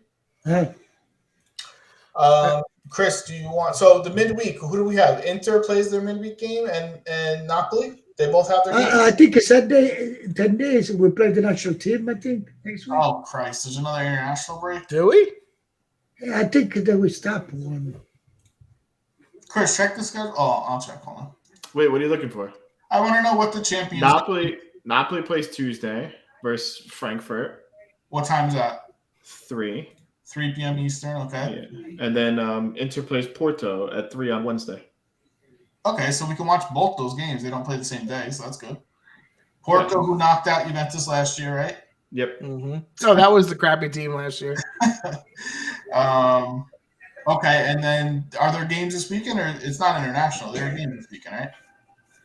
Speaker 3: Chris, do you want the midweek? Who do we have? Inter plays their midweek game, and Napoli. They both have their games.
Speaker 4: I think it's Sunday, 10 days. We play the national team, I think, next week.
Speaker 3: Oh, Christ. There's another international break?
Speaker 1: Do we?
Speaker 4: Yeah, I think that we stop one.
Speaker 3: Chris, check the schedule. Oh, I'll check. Hold on.
Speaker 2: Wait, what are you looking for?
Speaker 3: I want to know what the champions
Speaker 2: Napoli plays Tuesday versus Frankfurt.
Speaker 3: What time is that?
Speaker 2: 3
Speaker 3: p.m. Eastern, okay.
Speaker 2: Yeah. And then Inter plays Porto at 3 on Wednesday.
Speaker 3: Okay, so we can watch both those games. They don't play the same day, so that's good. Porto, who knocked out Juventus last year, right?
Speaker 2: Yep.
Speaker 1: Mm-hmm. Oh, that was the crappy team last year.
Speaker 3: Okay, and then are there games this weekend, or it's not international? There are games this weekend, right?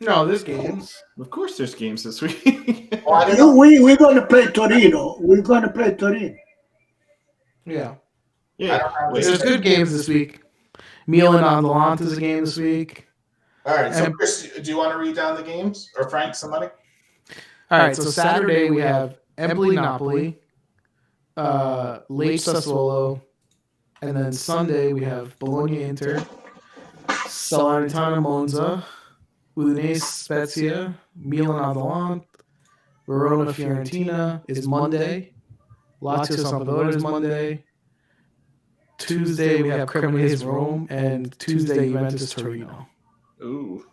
Speaker 1: No, there's games.
Speaker 2: Of course there's games this week.
Speaker 4: We're going to play Torino.
Speaker 1: Yeah.
Speaker 2: There's
Speaker 1: good games this week. Milan on the Lant is a game this week.
Speaker 3: All right, so Chris, do you want to read down the games? Or Frank, somebody?
Speaker 1: All right, so Saturday we have Empoli-Napoli, Lecce Sassuolo, and then Sunday we have Bologna-Inter, Salernitana-Monza, Udinese-Spezia, Milan-Atalanta, Verona-Fiorentina is Monday, Lazio-Sampdoria is Monday, Tuesday we have Cremonese-Rome, and Tuesday Juventus-Torino.
Speaker 2: Ooh.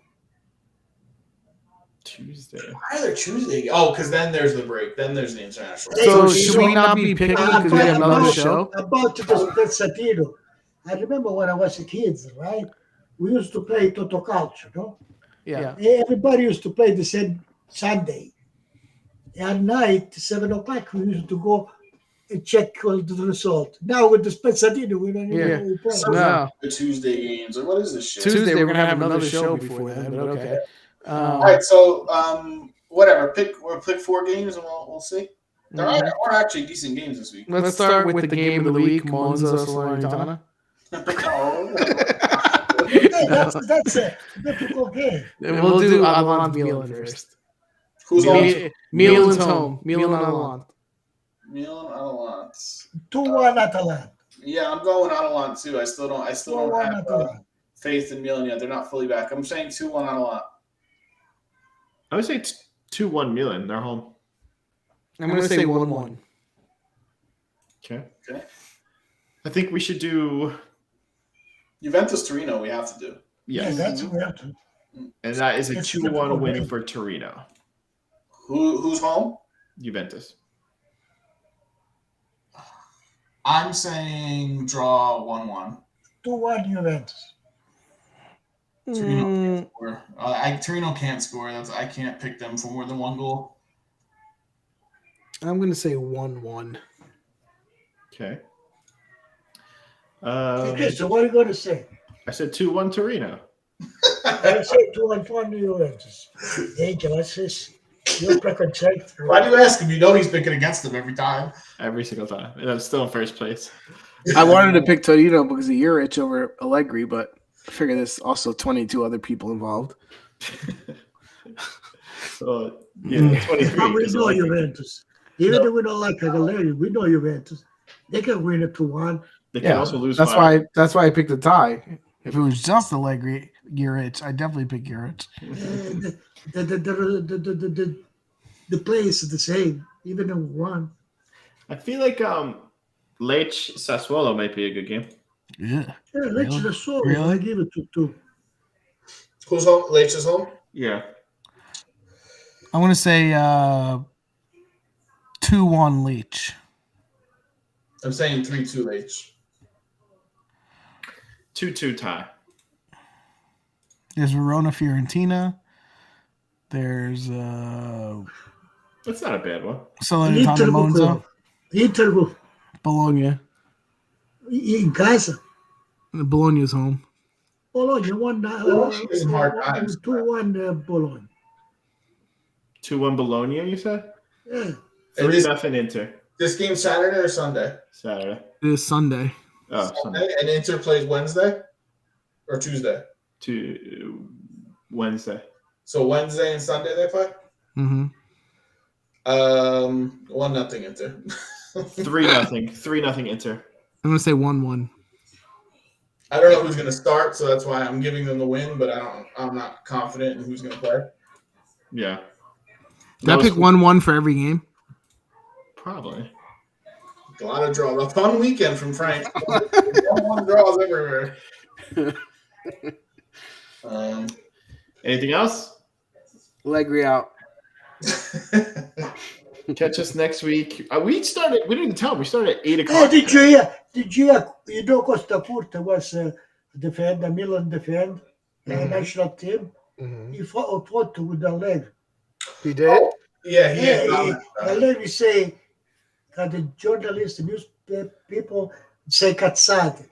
Speaker 2: Tuesday.
Speaker 3: Why are there Tuesday? Oh, because then there's the break. Then there's the international.
Speaker 1: So should we not be picking because we have another show?
Speaker 4: About the Spezzatino. I remember when I was a kid, right? We used to play Toto Calcio, no?
Speaker 1: Yeah.
Speaker 4: Everybody used to play the same Sunday. At night, 7 o'clock, we used to go and check all the result. Now with the Spezzatino, we don't even know who plays.
Speaker 1: No.
Speaker 3: The Tuesday games. Or what is this shit?
Speaker 1: Tuesday, we're going to have another show before that, but okay.
Speaker 3: All right, so whatever. We'll pick 4 games and we'll see. There are actually decent games this week.
Speaker 1: Let's start with the game of the week, Monza Salernitana.
Speaker 4: That's a difficult game.
Speaker 1: And we'll do Atalanta Milan first.
Speaker 3: Who's on?
Speaker 1: Milan's home. Milan Atalanta.
Speaker 3: Milan Atalanta.
Speaker 4: 2-1 Atalanta.
Speaker 3: Yeah, I'm going Atalanta too. I still don't have faith in Milan yet. They're not fully back. I'm saying 2-1 Atalanta.
Speaker 2: I would say 2-1 Milan. They're home.
Speaker 1: I'm going to say 1-1.
Speaker 2: Okay. I think we should do
Speaker 3: Juventus Torino. We have to do.
Speaker 4: Yes. Yeah, that's what we have to.
Speaker 2: And that is a 2-1 win for Torino.
Speaker 3: Who's home?
Speaker 2: Juventus.
Speaker 3: I'm saying draw 1-1.
Speaker 4: 2-1 Juventus.
Speaker 3: Torino can't score. Torino can't score. I can't pick them for more than 1 goal.
Speaker 1: I'm going to say 1-1.
Speaker 2: Okay.
Speaker 4: Okay, so what are you going to say?
Speaker 2: I said 2-1 Torino.
Speaker 4: I say 2-1 Juventus. You're preconceived.
Speaker 3: Why do you ask him? You know he's picking against them every time.
Speaker 2: Every single time. And I'm still in first place.
Speaker 1: I wanted to pick Torino because of Juric over Allegri, but I figured there's also 22 other people involved.
Speaker 2: So, 23.
Speaker 4: We know Juventus. Even if we don't like Allegri, we know Juventus. They can win it 2-1.
Speaker 2: They can also lose.
Speaker 1: That's why I picked a tie. If it was just Allegri, Juric, I'd definitely pick Juric.
Speaker 4: The play is the same, even in 1.
Speaker 2: I feel like Lecce Sassuolo might be a good game.
Speaker 1: Yeah.
Speaker 4: Lecce Sassuolo.
Speaker 1: Really?
Speaker 4: I give it to 2.
Speaker 3: Who's home? Lecce's home?
Speaker 2: Yeah.
Speaker 1: I'm going to say 2-1 Lecce.
Speaker 3: I'm saying 3-2 H.
Speaker 2: 2-2 tie.
Speaker 1: There's Verona Fiorentina. There's
Speaker 2: That's not a bad one.
Speaker 1: Salernitana Monza.
Speaker 4: Inter
Speaker 1: Bologna.
Speaker 4: in casa.
Speaker 1: Bologna's home.
Speaker 4: Bologna won 2-1 Bologna.
Speaker 2: 2-1 Bologna, you said?
Speaker 4: Yeah.
Speaker 2: 3-0 Inter.
Speaker 3: This game Saturday or Sunday?
Speaker 2: Saturday.
Speaker 1: It is Sunday.
Speaker 2: Oh, Sunday.
Speaker 3: And Inter plays Wednesday or Tuesday?
Speaker 2: Wednesday.
Speaker 3: So Wednesday and Sunday they play?
Speaker 1: Mm-hmm.
Speaker 3: 1-0 Inter.
Speaker 2: 3-0. 3-0 Inter.
Speaker 1: I'm gonna say 1-1.
Speaker 3: I don't know who's gonna start, so that's why I'm giving them the win, but I'm not confident in who's gonna play.
Speaker 2: Yeah.
Speaker 1: Did I pick 1-1 for every game?
Speaker 2: Probably.
Speaker 3: A lot of draws. A fun weekend from Frank. 1-1 draws everywhere.
Speaker 2: Anything else?
Speaker 1: Allegri out.
Speaker 2: Catch us next week. We didn't tell. We started at 8 o'clock.
Speaker 4: Hey, did you hear? You know Costa Curta was the Milan defend, the national team.
Speaker 1: Mm-hmm.
Speaker 4: He fought with Allegri.
Speaker 1: He did?
Speaker 3: Yeah.
Speaker 4: Allegri say that the journalists, the news people say cazzate.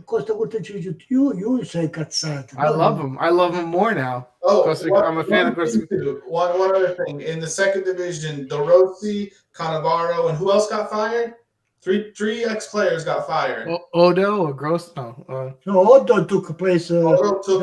Speaker 4: Costa Curta, you say cazzate.
Speaker 1: I love him. I love him more now.
Speaker 3: Oh,
Speaker 1: I'm a fan of Costa.
Speaker 3: One other thing. In the second division, De Rossi, Cannavaro, and who else got fired? Three ex-players got fired.
Speaker 1: Odo or Gross? No.
Speaker 4: Odo took place.
Speaker 3: Odo
Speaker 4: took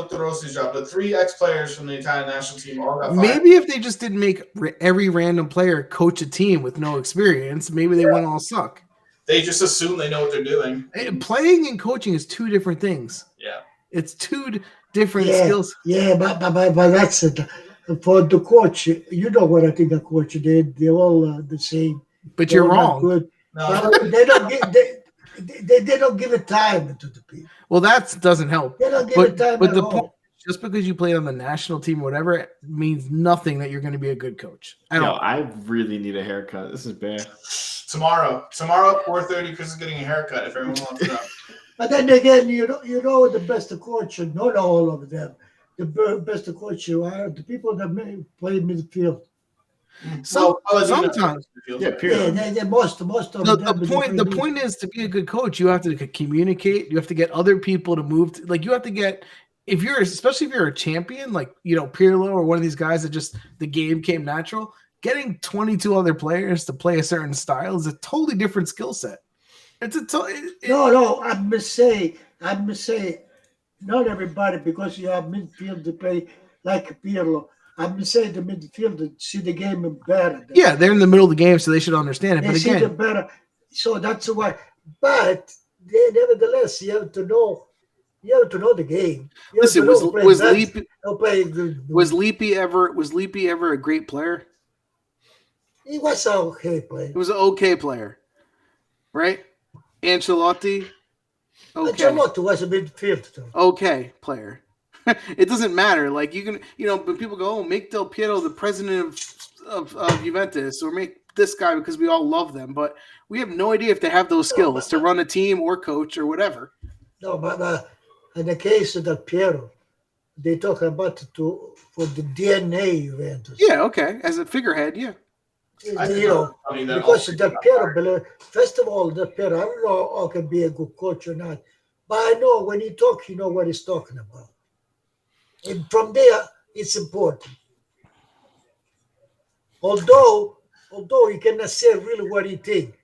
Speaker 3: the Rossi's job. The 3 ex-players from the Italian national team all got fired.
Speaker 1: Maybe if they just didn't make every random player coach a team with no experience, maybe they wouldn't all suck.
Speaker 3: They just assume they know what they're doing.
Speaker 1: Playing and coaching is 2 different things.
Speaker 3: Yeah.
Speaker 1: It's 2 different skills.
Speaker 4: Yeah, but that's it. For the coach, you know what I think a coach. They're all the same.
Speaker 1: But you're wrong.
Speaker 4: Good.
Speaker 3: No.
Speaker 4: They don't give they don't give it time to the people.
Speaker 1: Well, that doesn't help.
Speaker 4: They don't give it time.
Speaker 1: But the point, just because you played on the national team or whatever, it means nothing that you're going to be a good coach.
Speaker 2: I really need a haircut. This is bad.
Speaker 3: Tomorrow at 4:30, Chris is getting a haircut. If everyone wants to know.
Speaker 4: But then again, you know the best coach, not all of them. The best coach are the people that play midfield.
Speaker 1: Sometimes,
Speaker 2: period.
Speaker 4: Most of them.
Speaker 1: The point is, to be a good coach, you have to communicate. You have to get other people to move. You have to get, especially if you're a champion, like Pirlo or one of these guys that just the game came natural. Getting 22 other players to play a certain style is a totally different skill set. It's
Speaker 4: no. I must say, not everybody, because you have midfield to play like Pirlo. I'm saying the midfield see the game better.
Speaker 1: Yeah, they're in the middle of the game, so they should understand it.
Speaker 4: They
Speaker 1: but
Speaker 4: see
Speaker 1: again,
Speaker 4: it better, so that's why. But nevertheless, you have to know. You have to know the game.
Speaker 1: Listen, was Lippi ever a great player?
Speaker 4: He was an okay player.
Speaker 1: He was an okay player, right? Ancelotti. Okay.
Speaker 4: Ancelotti was a midfield though.
Speaker 1: Okay player. It doesn't matter. Like you can, when people go, make Del Piero the president of Juventus, or make this guy because we all love them, but we have no idea if they have those skills to run a team or coach or whatever.
Speaker 4: No, but in the case of Del Piero, they talk about for the DNA Juventus.
Speaker 1: Yeah, okay, as a figurehead, yeah.
Speaker 4: Because Del Piero, first of all, Del Piero, I don't know how can be a good coach or not, but I know when he talks, you know what he's talking about. And from there, it's important. Although he cannot say really what he thinks,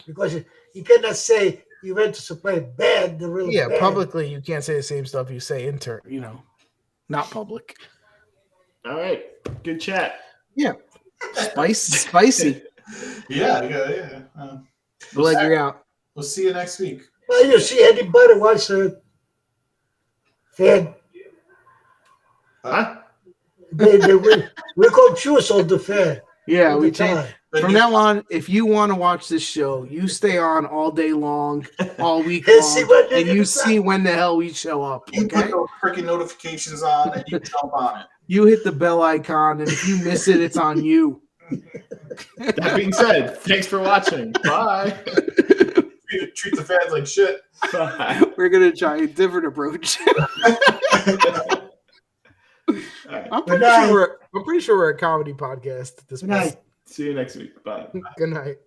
Speaker 4: because he cannot say Juventus play bad.
Speaker 1: Yeah,
Speaker 4: bad.
Speaker 1: Publicly you can't say the same stuff you say not public.
Speaker 2: All right, good chat.
Speaker 1: Yeah, spicy.
Speaker 3: Yeah.
Speaker 1: Allegri out.
Speaker 3: We'll see you next week.
Speaker 4: Well, you see, anybody wants a fan.
Speaker 2: Huh?
Speaker 4: We confuse all the fan.
Speaker 1: Yeah, we change. From now on, if you want to watch this show, you stay on all day long, all week long, and you see when the hell we show up.
Speaker 3: You
Speaker 1: Okay?
Speaker 3: put those freaking notifications on and you jump on it.
Speaker 1: You hit the bell icon, and if you miss it, it's on you.
Speaker 2: That being said, thanks for watching. Bye.
Speaker 3: Treat the fans like shit.
Speaker 2: Bye.
Speaker 1: We're gonna try a different approach. I'm pretty sure we're a comedy podcast at this point.
Speaker 2: See you next week. Bye.
Speaker 1: Good night.